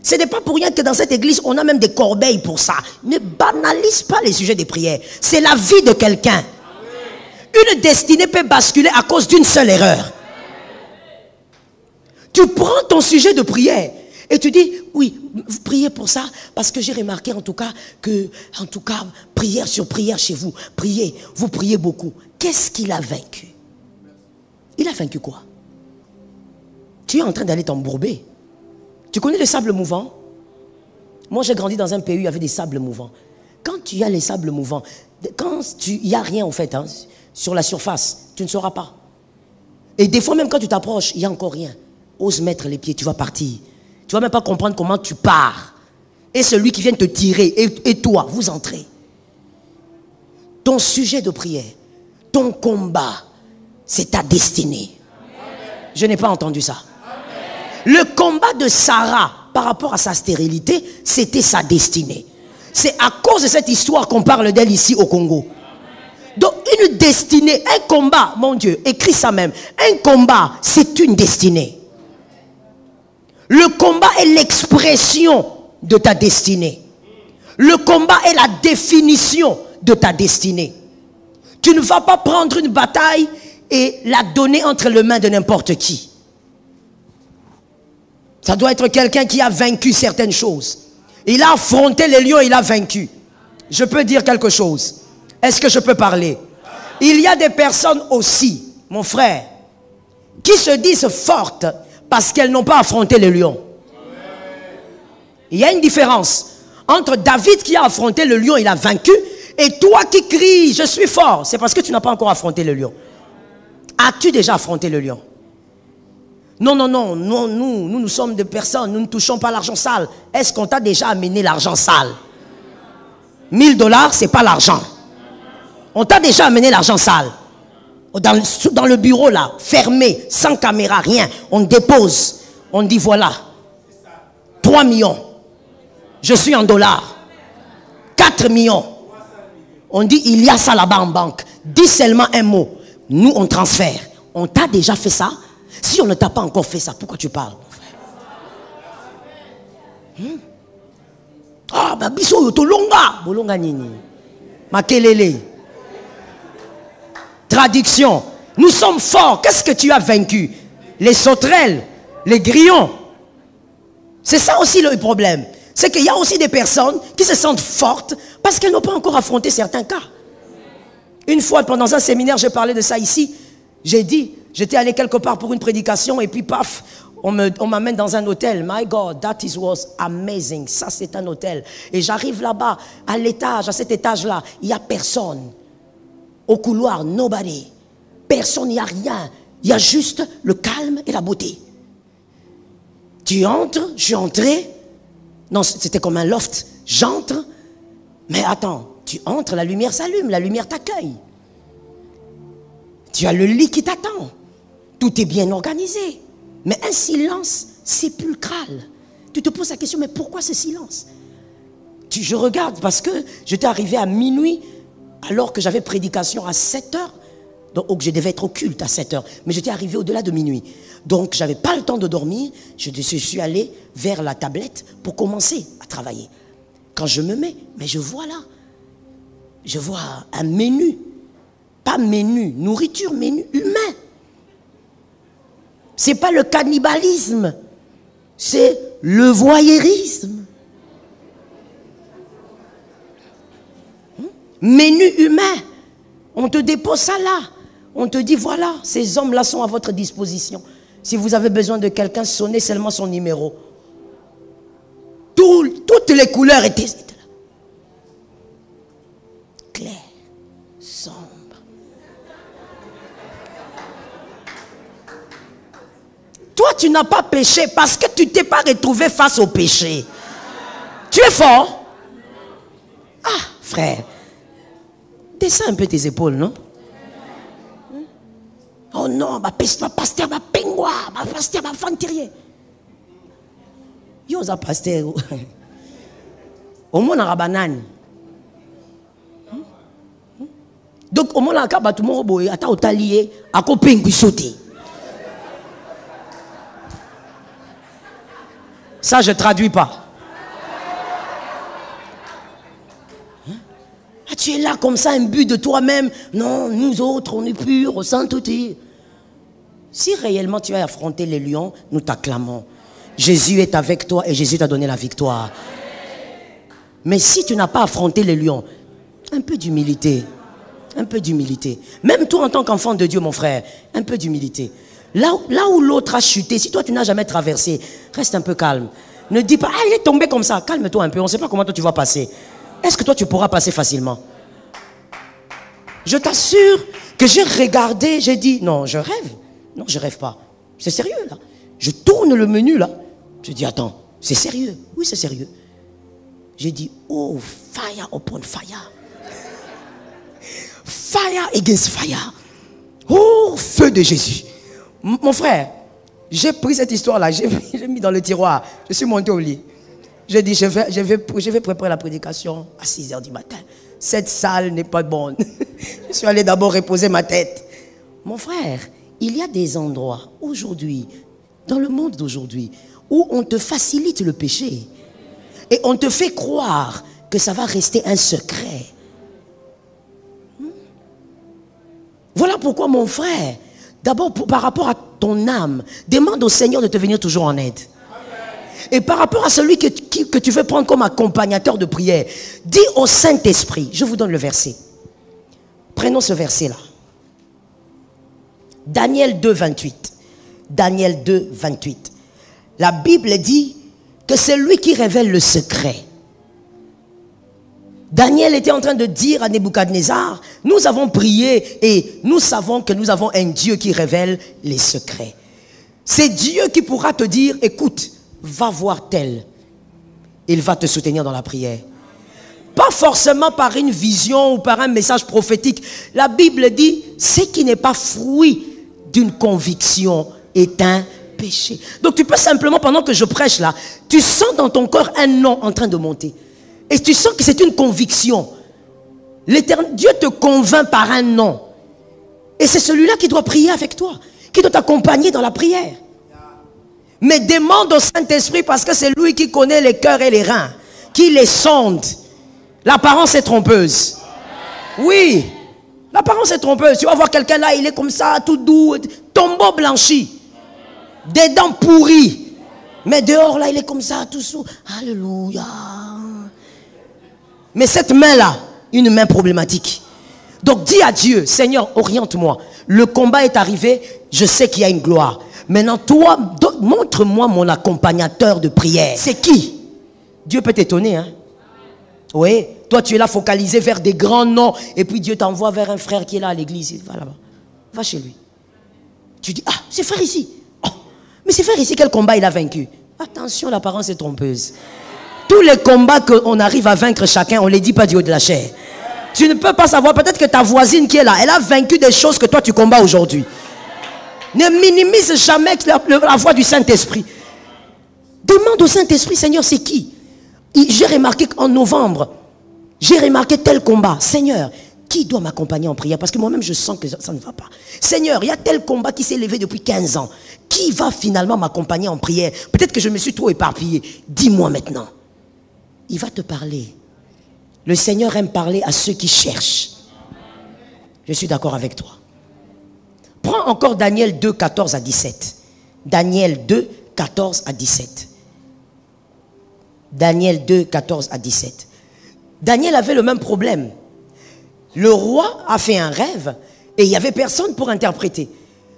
Ce n'est pas pour rien que dans cette église, on a même des corbeilles pour ça. Ne banalise pas les sujets de prière. C'est la vie de quelqu'un. Une destinée peut basculer à cause d'une seule erreur. Tu prends ton sujet de prière et tu dis, oui, vous priez pour ça parce que j'ai remarqué en tout cas prière sur prière chez vous. Priez, vous priez beaucoup. Qu'est-ce qu'il a vaincu? Il a vaincu quoi? Tu es en train d'aller t'embourber. Tu connais le sable mouvant? Moi, j'ai grandi dans un pays où il y avait des sables mouvants. Quand tu as les sables mouvants, il n'y a rien en fait, hein, sur la surface, tu ne sauras pas. Et des fois, même quand tu t'approches, il n'y a encore rien. Ose mettre les pieds, tu vas partir. Tu ne vas même pas comprendre comment tu pars. Et celui qui vient te tirer, et toi, vous entrez. Ton sujet de prière, ton combat, c'est ta destinée. Je n'ai pas entendu ça. Le combat de Sarah par rapport à sa stérilité, c'était sa destinée. C'est à cause de cette histoire qu'on parle d'elle ici au Congo. Donc une destinée, un combat, mon Dieu, écris ça même. Un combat, c'est une destinée. Le combat est l'expression de ta destinée. Le combat est la définition de ta destinée. Tu ne vas pas prendre une bataille et la donner entre les mains de n'importe qui. Ça doit être quelqu'un qui a vaincu certaines choses. Il a affronté les lions, il a vaincu. Je peux dire quelque chose. Est-ce que je peux parler? Il y a des personnes aussi, mon frère, qui se disent fortes parce qu'elles n'ont pas affronté les lions. Il y a une différence entre David qui a affronté le lion, il a vaincu, et toi qui cries, je suis fort. C'est parce que tu n'as pas encore affronté le lion. As-tu déjà affronté le lion? Non, nous sommes des personnes, nous ne touchons pas l'argent sale. Est-ce qu'on t'a déjà amené l'argent sale? 1000 $, c'est pas l'argent. On t'a déjà amené l'argent sale. Dans le bureau là, fermé, sans caméra, rien. On dépose, on dit voilà, 3 millions. Je suis en dollars. 4 millions. On dit il y a ça là-bas en banque. Dis seulement un mot. Nous on transfère. On t'a déjà fait ça? Si on ne t'a pas encore fait ça, pourquoi tu parles, mon frère? Ah, bah, biso yotolonga. Bolonga nini. Makelele. Traduction. Nous sommes forts. Qu'est-ce que tu as vaincu? Les sauterelles, les grillons. C'est ça aussi le problème. C'est qu'il y a aussi des personnes qui se sentent fortes parce qu'elles n'ont pas encore affronté certains cas. Une fois, pendant un séminaire, j'ai parlé de ça ici. J'ai dit, j'étais allé quelque part pour une prédication et puis paf, on m'amène dans un hôtel. My God, that was amazing. Ça, c'est un hôtel. Et j'arrive là-bas, à l'étage, à cet étage-là, il n'y a personne. Au couloir, nobody. Personne, il n'y a rien. Il y a juste le calme et la beauté. Tu entres, je suis entré. Non, c'était comme un loft. J'entre. Mais attends, tu entres, la lumière s'allume, la lumière t'accueille. Tu as le lit qui t'attend. Tout est bien organisé. Mais un silence sépulcral. Tu te poses la question, mais pourquoi ce silence? Je regarde parce que j'étais arrivé à minuit alors que j'avais prédication à 7 heures. Donc je devais être au culte à 7 heures. Mais j'étais arrivé au-delà de minuit. Donc je n'avais pas le temps de dormir. Je suis allé vers la tablette pour commencer à travailler. Quand je me mets, mais je vois là. Je vois un menu. Pas menu, nourriture, menu humain. Ce n'est pas le cannibalisme. C'est le voyeurisme. Menu humain. On te dépose ça là. On te dit voilà, ces hommes-là sont à votre disposition. Si vous avez besoin de quelqu'un, sonnez seulement son numéro. Toutes les couleurs étaient là. Clair, sombre. Toi, tu n'as pas péché parce que tu ne t'es pas retrouvé face au péché. Tu es fort. Ah, frère. Descends un peu tes épaules, non? Oh non, ma pasteur, ma pingwa, ma pasteur, ma fantirier. Yo, ça pasteur. Au moins, on a banane. Donc, au moins, on a un tout le monde, attends, au talier, à quoi pingui sauter. Ça, je ne traduis pas. Ah, tu es là comme ça, imbu de toi-même. Non, nous autres, on est purs, au sainteté. Si réellement tu as affronté les lions, nous t'acclamons. Jésus est avec toi et Jésus t'a donné la victoire. Mais si tu n'as pas affronté les lions, un peu d'humilité. Un peu d'humilité. Même toi en tant qu'enfant de Dieu, mon frère, un peu d'humilité. Là où l'autre a chuté, si toi tu n'as jamais traversé, reste un peu calme. Ne dis pas, ah il est tombé comme ça. Calme-toi un peu, on ne sait pas comment toi tu vas passer. Est-ce que toi tu pourras passer facilement? Je t'assure que j'ai regardé, j'ai dit, non, je rêve. Non, je rêve pas. C'est sérieux là. Je tourne le menu là. Je dis, attends, c'est sérieux? Oui, c'est sérieux. J'ai dit, oh, fire upon fire. Fire against fire. Oh, feu de Jésus. Mon frère, j'ai pris cette histoire-là, j'ai mis dans le tiroir. Je suis monté au lit. J'ai dit, je vais préparer la prédication à 6 heures du matin. Cette salle n'est pas bonne. Je suis allé d'abord reposer ma tête. Mon frère, il y a des endroits aujourd'hui, dans le monde d'aujourd'hui, où on te facilite le péché. Et on te fait croire que ça va rester un secret. Voilà pourquoi, mon frère, d'abord par rapport à ton âme, demande au Seigneur de te venir toujours en aide. Et par rapport à celui que tu veux prendre comme accompagnateur de prière, dis au Saint-Esprit, je vous donne le verset. Prenons ce verset-là. Daniel 2, 28. Daniel 2, 28. La Bible dit que c'est lui qui révèle le secret. Daniel était en train de dire à Nebuchadnezzar, nous avons prié et nous savons que nous avons un Dieu qui révèle les secrets. C'est Dieu qui pourra te dire, écoute, va voir tel. Il va te soutenir dans la prière. Pas forcément par une vision ou par un message prophétique. La Bible dit, ce qui n'est pas fruit d'une conviction est un péché. Donc tu peux simplement, pendant que je prêche là, tu sens dans ton corps un nom en train de monter. Et tu sens que c'est une conviction. Dieu te convainc par un nom. Et c'est celui-là qui doit prier avec toi, qui doit t'accompagner dans la prière. Mais demande au Saint-Esprit parce que c'est lui qui connaît les cœurs et les reins, qui les sonde. L'apparence est trompeuse. Oui, l'apparence est trompeuse. Tu vas voir quelqu'un là, il est comme ça, tout doux, tombeau blanchi, des dents pourries. Mais dehors là, il est comme ça, tout sous. Alléluia. Mais cette main-là, une main problématique. Donc dis à Dieu, Seigneur, oriente-moi. Le combat est arrivé, je sais qu'il y a une gloire. Maintenant, toi, montre-moi mon accompagnateur de prière. C'est qui? Dieu peut t'étonner, hein? Oui, toi tu es là focalisé vers des grands noms. Et puis Dieu t'envoie vers un frère qui est là à l'église. Va là-bas, va chez lui. Tu dis, ah, c'est frère ici. Oh, mais c'est frère ici, quel combat il a vaincu? Attention, l'apparence est trompeuse. Tous les combats qu'on arrive à vaincre chacun, on ne les dit pas du haut de la chair. Tu ne peux pas savoir, peut-être Peut-être que ta voisine qui est là, elle a vaincu des choses que toi tu combats aujourd'hui. Ne minimise jamais la voix du Saint-Esprit. Demande au Saint-Esprit, Seigneur, c'est qui? J'ai remarqué qu'en novembre, j'ai remarqué tel combat. Seigneur, qui doit m'accompagner en prière? Parce que moi-même, je sens que ça ne va pas. Seigneur, il y a tel combat qui s'est levé depuis 15 ans. Qui va finalement m'accompagner en prière? Peut-être que je me suis trop éparpillé. Dis-moi maintenant. Il va te parler. Le Seigneur aime parler à ceux qui cherchent. Je suis d'accord avec toi. Prends encore Daniel 2, 14 à 17. Daniel 2, 14 à 17. Daniel 2, 14 à 17. Daniel avait le même problème. Le roi a fait un rêve et il n'y avait personne pour interpréter.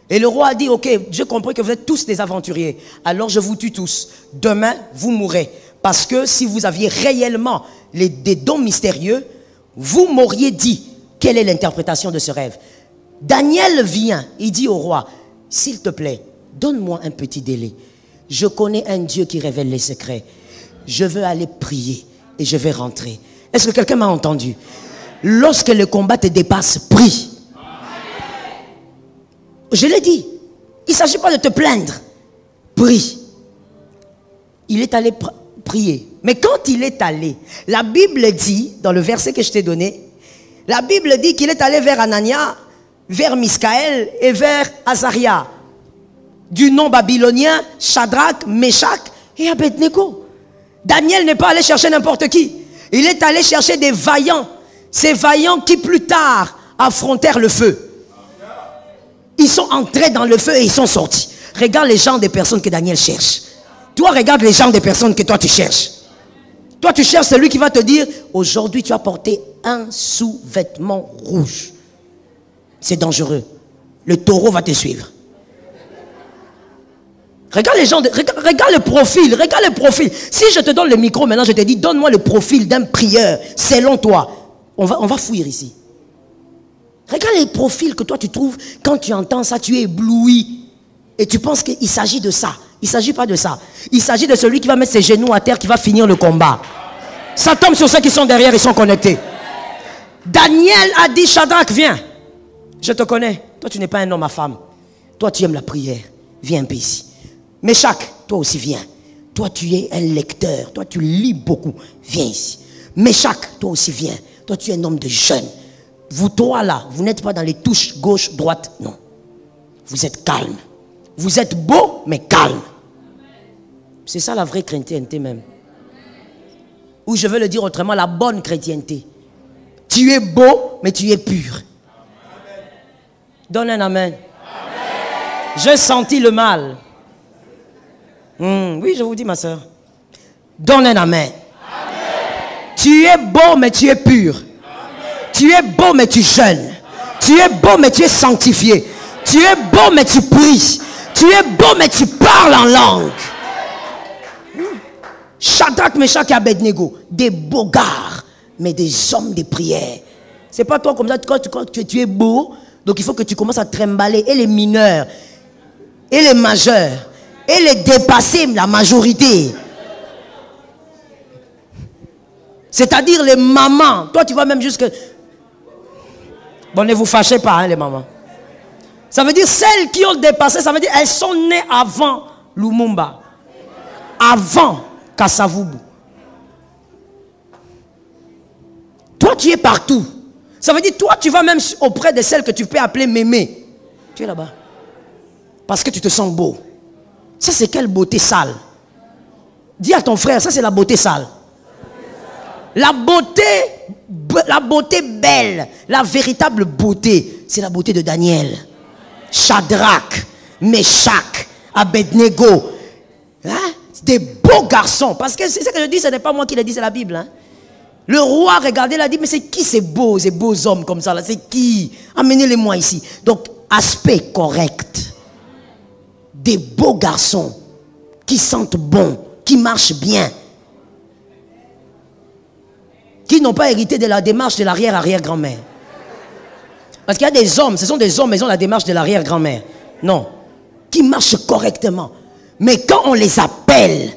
Et le roi a dit, ok, j'ai compris que vous êtes tous des aventuriers. Alors je vous tue tous. Demain, vous mourrez. Parce que si vous aviez réellement des dons mystérieux, vous m'auriez dit quelle est l'interprétation de ce rêve. Daniel vient, il dit au roi, s'il te plaît, donne-moi un petit délai. Je connais un Dieu qui révèle les secrets. Je veux aller prier et je vais rentrer. Est-ce que quelqu'un m'a entendu? Lorsque le combat te dépasse, prie. Je l'ai dit. Il ne s'agit pas de te plaindre. Prie. Il est allé prier. Mais quand il est allé, la Bible dit, dans le verset que je t'ai donné, la Bible dit qu'il est allé vers Anania, vers Miskaël et vers Azaria. Du nom babylonien, Shadrach, Meshach et Abednego. Daniel n'est pas allé chercher n'importe qui. Il est allé chercher des vaillants. Ces vaillants qui plus tard affrontèrent le feu. Ils sont entrés dans le feu et ils sont sortis. Regarde les genres de personnes que Daniel cherche. Toi, regarde les genres de personnes que toi tu cherches. Toi, tu cherches celui qui va te dire, aujourd'hui tu as porté un sous-vêtement rouge. C'est dangereux. Le taureau va te suivre. Regarde les gens, regarde le profil, regarde le profil. Si je te donne le micro maintenant, je te dis, donne-moi le profil d'un prieur, selon toi. On va fuir ici. Regarde les profils que toi tu trouves, quand tu entends ça, tu es ébloui. Et tu penses qu'il s'agit de ça. Il ne s'agit pas de ça. Il s'agit de celui qui va mettre ses genoux à terre, qui va finir le combat. Ça tombe sur ceux qui sont derrière, ils sont connectés. Daniel a dit, Shadrach, viens. Je te connais. Toi, tu n'es pas un homme à femme. Toi, tu aimes la prière. Viens un peu ici. Meshach, toi aussi viens. Toi, tu es un lecteur. Toi, tu lis beaucoup. Viens ici. Meshach, toi aussi viens. Toi, tu es un homme de jeûne. Vous trois là, vous n'êtes pas dans les touches gauche, droite. Non. Vous êtes calme. Vous êtes beau, mais calme. C'est ça la vraie chrétienté même. Ou je veux le dire autrement, la bonne chrétienté. Tu es beau, mais tu es pur. Donne un amen. J'ai senti le mal. Oui, je vous dis, ma soeur. Donne un amen. Tu es beau, mais tu es pur. Amen. Tu es beau, mais tu jeûnes. Tu es beau, mais tu es sanctifié. Tu es beau, mais tu pries. Tu es beau, mais tu parles en langue. Shadrach, Meshach et Abednego, des beaux gars, mais des hommes de prière. C'est pas toi comme ça, quand tu es beau, donc il faut que tu commences à trimballer. Et les mineurs, et les majeurs, et les dépassés, la majorité. C'est-à-dire les mamans. Toi, tu vois même jusque... Bon, ne vous fâchez pas, hein, les mamans. Ça veut dire celles qui ont dépassé, ça veut dire elles sont nées avant Lumumba. Avant Kasavubu. Toi, tu es partout. Ça veut dire, toi, tu vas même auprès de celles que tu peux appeler mémé. Tu es là-bas. Parce que tu te sens beau. Ça, c'est quelle beauté sale. Dis à ton frère, ça, c'est la beauté sale. La beauté belle, la véritable beauté, c'est la beauté de Daniel. Shadrach, Meshach, Abednego. Hein? Des beaux garçons. Parce que c'est ce que je dis, ce n'est pas moi qui le dis, c'est la Bible. Hein? Le roi regardait, il a dit, mais c'est qui ces beaux hommes comme ça là? C'est qui? Amenez-les-moi ici. Donc, aspect correct. Des beaux garçons qui sentent bon, qui marchent bien. Qui n'ont pas hérité de la démarche de l'arrière-arrière-grand-mère. Parce qu'il y a des hommes, ce sont des hommes, mais ils ont la démarche de l'arrière-grand-mère. Non. Qui marchent correctement. Mais quand on les appelle,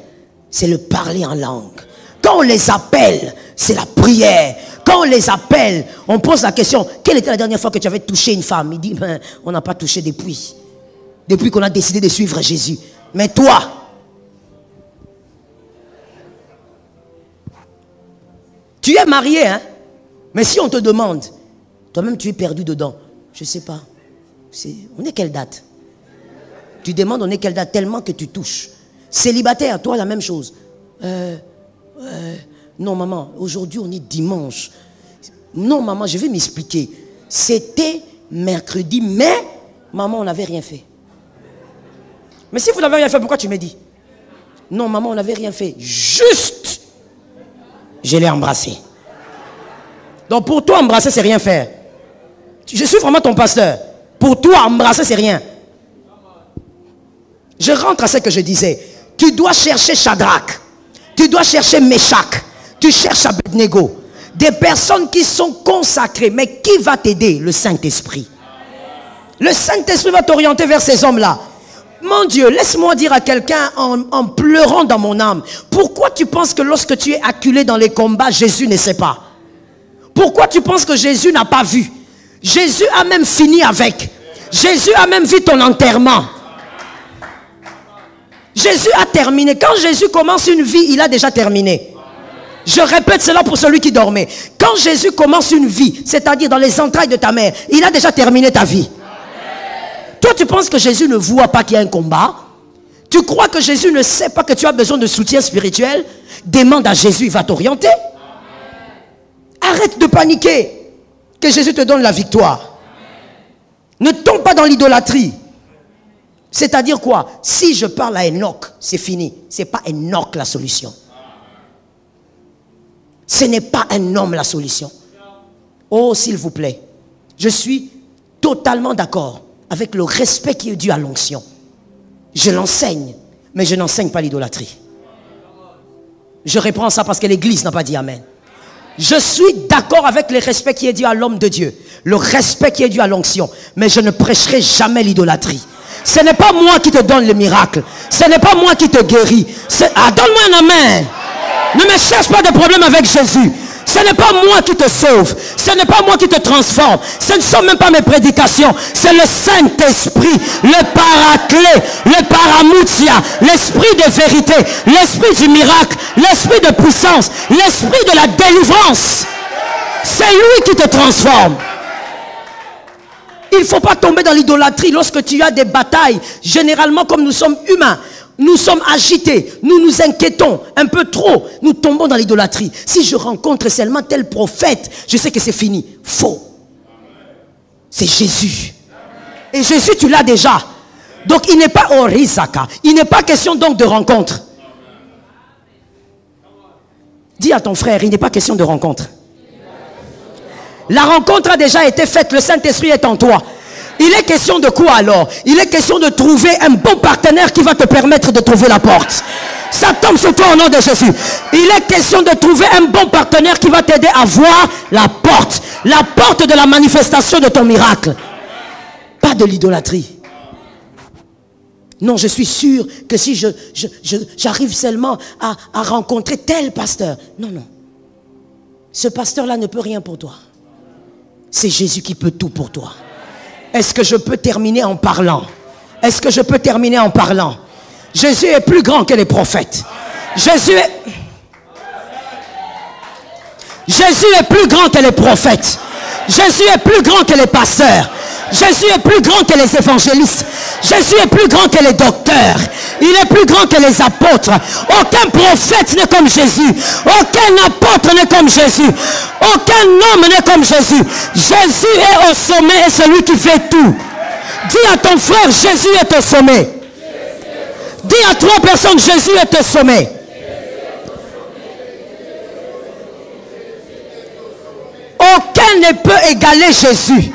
c'est le parler en langue. Quand on les appelle, c'est la prière. Quand on les appelle, on pose la question, quelle était la dernière fois que tu avais touché une femme? Il dit, ben, on n'a pas touché depuis qu'on a décidé de suivre Jésus. Mais toi, tu es marié, hein? Mais si on te demande, toi-même tu es perdu dedans. Je ne sais pas. On est quelle date? Tu demandes on est quelle date tellement que tu touches. Célibataire, toi la même chose. Non maman, aujourd'hui on est dimanche. Non maman, je vais m'expliquer. C'était mercredi, mais maman on n'avait rien fait. Mais si vous n'avez rien fait, pourquoi tu me dis? Non maman on n'avait rien fait. Juste, je l'ai embrassé. Donc pour toi embrasser c'est rien faire. Je suis vraiment ton pasteur. Pour toi embrasser c'est rien. Je rentre à ce que je disais. Tu dois chercher Shadrach. Tu dois chercher Meshach. Tu cherches Abednego. Des personnes qui sont consacrées. Mais qui va t'aider? Le Saint-Esprit. Le Saint-Esprit va t'orienter vers ces hommes-là. Mon Dieu, laisse-moi dire à quelqu'un en pleurant dans mon âme. Pourquoi tu penses que lorsque tu es acculé dans les combats, Jésus ne sait pas? Pourquoi tu penses que Jésus n'a pas vu? Jésus a même fini avec. Jésus a même vu ton enterrement. Jésus a terminé. Quand Jésus commence une vie, il a déjà terminé. Je répète cela pour celui qui dormait. Quand Jésus commence une vie, c'est-à-dire dans les entrailles de ta mère, il a déjà terminé ta vie. Toi, tu penses que Jésus ne voit pas qu'il y a un combat? Tu crois que Jésus ne sait pas que tu as besoin de soutien spirituel? Demande à Jésus, il va t'orienter. Arrête de paniquer. Que Jésus te donne la victoire. Ne tombe pas dans l'idolâtrie. C'est-à-dire quoi? Si je parle à Enoch, c'est fini. Ce n'est pas Enoch la solution. Ce n'est pas un homme la solution. Oh, s'il vous plaît. Je suis totalement d'accord avec le respect qui est dû à l'onction. Je l'enseigne, mais je n'enseigne pas l'idolâtrie. Je reprends ça parce que l'Église n'a pas dit Amen. Je suis d'accord avec le respect qui est dû à l'homme de Dieu. Le respect qui est dû à l'onction. Mais je ne prêcherai jamais l'idolâtrie. Ce n'est pas moi qui te donne le miracle. Ce n'est pas moi qui te guéris. Donne-moi un amen. Ne me cherche pas de problème avec Jésus. Ce n'est pas moi qui te sauve. Ce n'est pas moi qui te transforme. Ce ne sont même pas mes prédications. C'est le Saint-Esprit, le Paraclet, le Paramoutia, l'Esprit de vérité, l'Esprit du miracle, l'Esprit de puissance, l'Esprit de la délivrance. C'est lui qui te transforme. Il ne faut pas tomber dans l'idolâtrie lorsque tu as des batailles. Généralement, comme nous sommes humains, nous sommes agités, nous nous inquiétons un peu trop, nous tombons dans l'idolâtrie. Si je rencontre seulement tel prophète, je sais que c'est fini. Faux. C'est Jésus. Et Jésus, tu l'as déjà. Donc il n'est pas Orizaka. Il n'est pas question donc de rencontre. Dis à ton frère, il n'est pas question de rencontre. La rencontre a déjà été faite, le Saint-Esprit est en toi. Il est question de quoi alors? Il est question de trouver un bon partenaire qui va te permettre de trouver la porte. Ça tombe sur toi au nom de Jésus. Il est question de trouver un bon partenaire qui va t'aider à voir la porte de la manifestation de ton miracle. Pas de l'idolâtrie. Non, je suis sûr que si j'arrive seulement à rencontrer tel pasteur. Non, non. Ce pasteur-là ne peut rien pour toi. C'est Jésus qui peut tout pour toi. Est-ce que je peux terminer en parlant? Est-ce que je peux terminer en parlant? Jésus est plus grand que les prophètes. Jésus est plus grand que les prophètes. Jésus est plus grand que les pasteurs. Jésus est plus grand que les évangélistes. Jésus est plus grand que les docteurs. Il est plus grand que les apôtres. Aucun prophète n'est comme Jésus. Aucun apôtre n'est comme Jésus. Aucun homme n'est comme Jésus. Jésus est au sommet et c'est lui qui fait tout. Dis à ton frère, Jésus est au sommet. Dis à 3 personnes, Jésus est au sommet. Aucun ne peut égaler Jésus.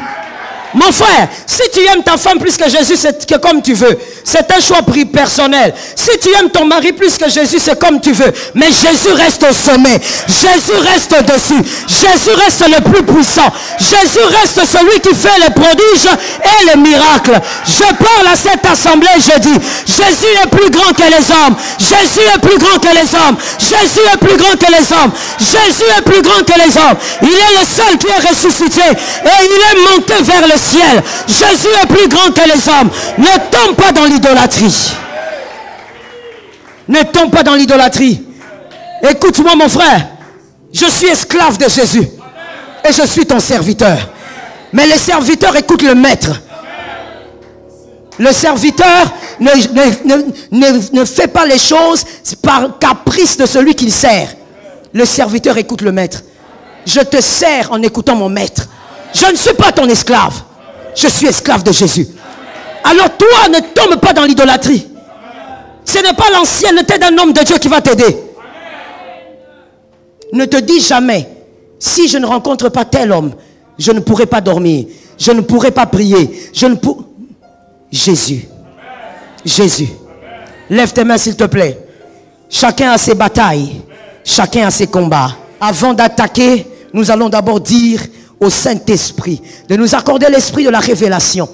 Mon frère, si tu aimes ta femme plus que Jésus, c'est que comme tu veux. C'est un choix personnel. Si tu aimes ton mari plus que Jésus, c'est comme tu veux. Mais Jésus reste au sommet. Jésus reste au-dessus. Jésus reste le plus puissant. Jésus reste celui qui fait les prodiges et les miracles. Je parle à cette assemblée, je dis, Jésus est plus grand que les hommes. Jésus est plus grand que les hommes. Jésus est plus grand que les hommes. Jésus est plus grand que les hommes. Il est le seul qui est ressuscité. Et il est monté vers le ciel. Jésus est plus grand que les hommes. Ne tombe pas dans l'idolâtrie. Ne tombe pas dans l'idolâtrie. Écoute-moi mon frère. Je suis esclave de Jésus. Et je suis ton serviteur. Mais le serviteur écoute le maître. Le serviteur ne fait pas les choses par caprice de celui qu'il sert. Le serviteur écoute le maître. Je te sers en écoutant mon maître. Je ne suis pas ton esclave. Je suis esclave de Jésus. Alors toi, ne tombe pas dans l'idolâtrie. Ce n'est pas l'ancienneté d'un homme de Dieu qui va t'aider. Ne te dis jamais, si je ne rencontre pas tel homme, je ne pourrai pas dormir. Je ne pourrai pas prier. Jésus. Jésus. Lève tes mains s'il te plaît. Chacun a ses batailles. Chacun a ses combats. Avant d'attaquer, nous allons d'abord dire au Saint-Esprit de nous accorder l'esprit de la révélation.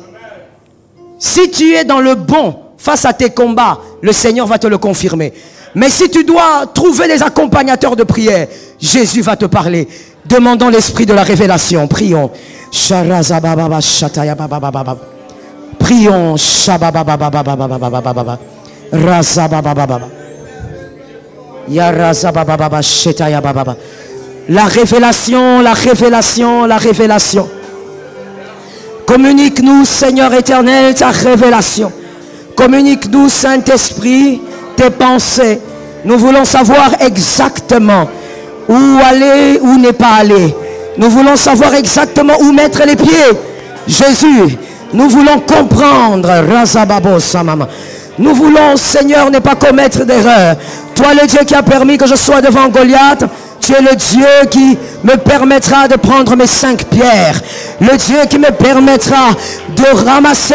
Si tu es dans le bon face à tes combats, le Seigneur va te le confirmer. Mais si tu dois trouver des accompagnateurs de prière, Jésus va te parler. Demandons l'esprit de la révélation. Prions. Prions. La révélation, la révélation, la révélation. Communique-nous, Seigneur éternel, ta révélation. Communique-nous, Saint-Esprit, tes pensées. Nous voulons savoir exactement où aller, où n'est pas aller. Nous voulons savoir exactement où mettre les pieds. Jésus, nous voulons comprendre. Nous voulons, Seigneur, ne pas commettre d'erreur. Toi, le Dieu qui a permis que je sois devant Goliath, tu es le Dieu qui me permettra de prendre mes 5 pierres. Le Dieu qui me permettra de ramasser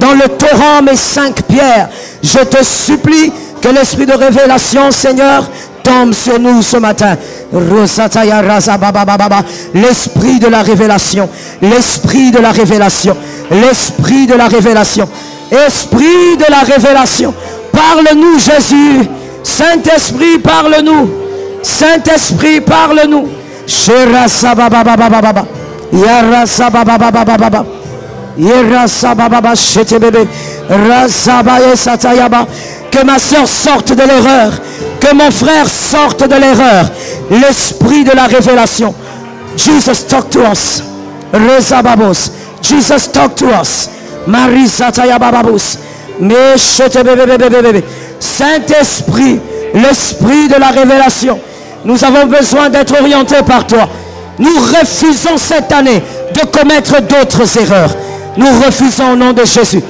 dans le torrent mes 5 pierres. Je te supplie que l'esprit de révélation, Seigneur, tombe sur nous ce matin. L'esprit de la révélation. L'esprit de la révélation. L'esprit de la révélation. Esprit de la révélation. Parle-nous, Jésus. Saint-Esprit, parle-nous. Saint-Esprit, parle-nous. Que ma soeur sorte de l'erreur. Que mon frère sorte de l'erreur. L'esprit de la révélation. Jesus, talk to us. Jesus, talk to us. Saint-Esprit, l'esprit de la révélation. Nous avons besoin d'être orientés par toi. Nous refusons cette année de commettre d'autres erreurs. Nous refusons au nom de Jésus.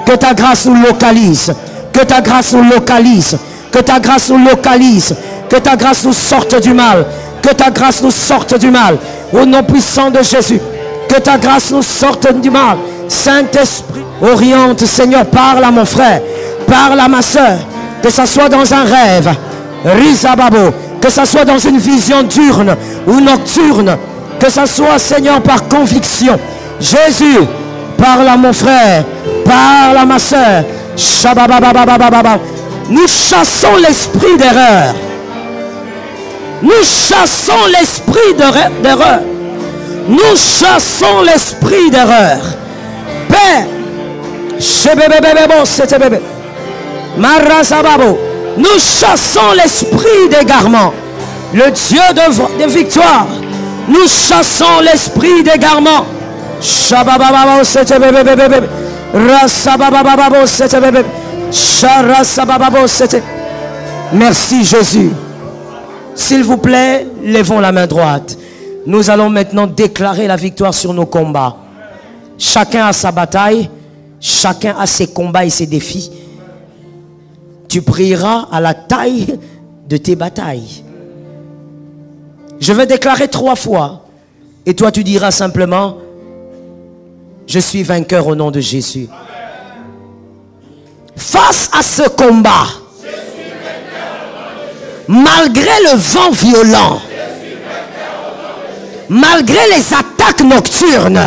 Que ta grâce nous localise. Que ta grâce nous localise. Que ta grâce nous localise. Que ta grâce nous sorte du mal. Que ta grâce nous sorte du mal. Au nom puissant de Jésus. Que ta grâce nous sorte du mal. Saint-Esprit, oriente, Seigneur, parle à mon frère. Parle à ma soeur. Que ça soit dans un rêve. Rizababo. Que ça soit dans une vision diurne ou nocturne. Que ça soit, Seigneur, par conviction. Jésus, parle à mon frère. Parle à ma soeur. Nous chassons l'esprit d'erreur. Nous chassons l'esprit d'erreur. Nous chassons l'esprit d'erreur. Père, nous chassons l'esprit d'égarement. Le Dieu de victoire. Nous chassons l'esprit d'égarement. Merci Jésus. S'il vous plaît, levons la main droite. Nous allons maintenant déclarer la victoire sur nos combats. Chacun a sa bataille. Chacun a ses combats et ses défis. Tu prieras à la taille de tes batailles. Je vais déclarer 3 fois. Et toi tu diras simplement: Je suis vainqueur au nom de Jésus. Face à ce combat, malgré le vent violent, malgré les attaques nocturnes,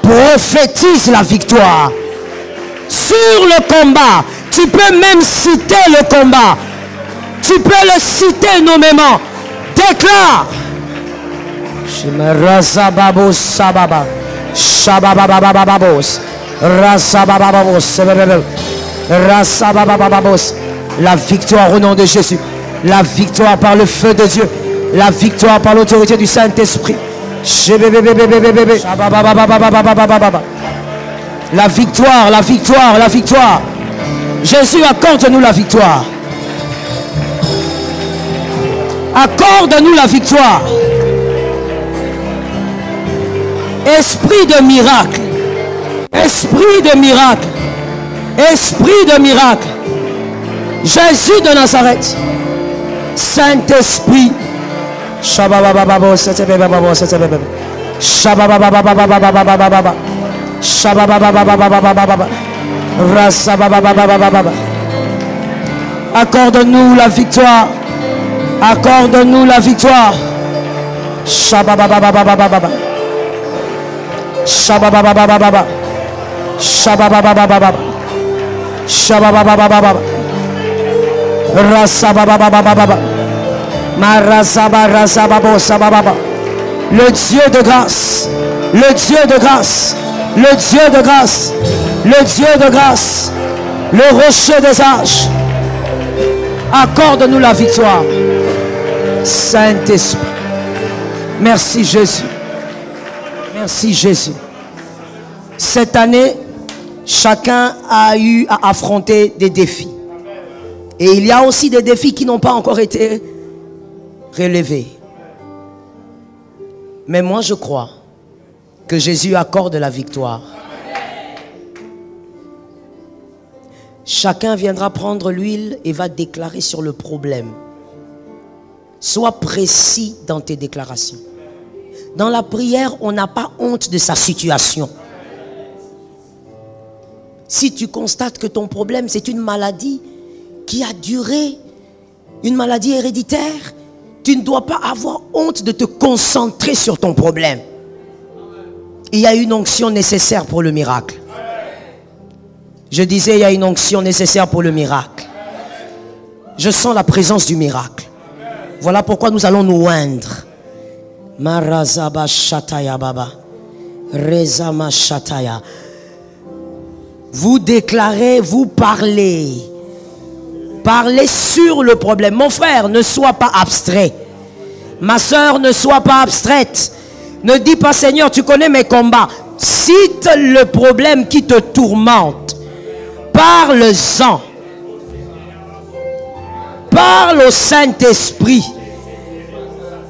prophétise la victoire. Sur le combat, tu peux même citer le combat. Tu peux le citer nommément. Déclare. La victoire au nom de Jésus. La victoire par le feu de Dieu. La victoire par l'autorité du Saint-Esprit. La victoire, la victoire, la victoire. Jésus, accorde-nous la victoire. Accorde-nous la victoire. Esprit de miracle. Esprit de miracle. Esprit de miracle. Jésus de Nazareth. Saint-Esprit. Accorde-nous la victoire. Accorde-nous la victoire. Le Dieu de grâce, le Dieu de grâce, le Dieu de grâce, le Dieu de grâce, le rocher des âges, accorde-nous la victoire. Saint-Esprit, merci Jésus, merci Jésus. Cette année, chacun a eu à affronter des défis. Et il y a aussi des défis qui n'ont pas encore été relevés. Mais moi je crois que Jésus accorde la victoire. Chacun viendra prendre l'huile et va déclarer sur le problème. Sois précis dans tes déclarations. Dans la prière, on n'a pas honte de sa situation. Si tu constates que ton problème, c'est une maladie qui a duré, une maladie héréditaire, tu ne dois pas avoir honte de te concentrer sur ton problème. Il y a une onction nécessaire pour le miracle. Je disais, il y a une onction nécessaire pour le miracle. Je sens la présence du miracle. Voilà pourquoi nous allons nous oindre. Marazaba Shataya Baba. Rezama Shataya. Vous déclarez, vous parlez. Parlez sur le problème. Mon frère, ne sois pas abstrait. Ma soeur, ne sois pas abstraite. Ne dis pas, Seigneur, tu connais mes combats. Cite le problème qui te tourmente. Parle-en. Parle au Saint-Esprit.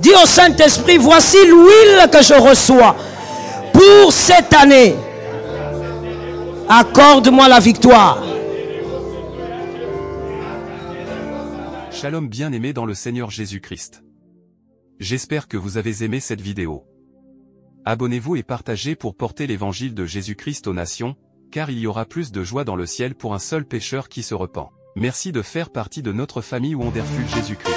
Dis au Saint-Esprit, voici l'huile que je reçois pour cette année. Accorde-moi la victoire. Shalom bien-aimés dans le Seigneur Jésus-Christ. J'espère que vous avez aimé cette vidéo. Abonnez-vous et partagez pour porter l'évangile de Jésus-Christ aux nations, car il y aura plus de joie dans le ciel pour un seul pécheur qui se repent. Merci de faire partie de notre famille Wonderful Jésus-Christ.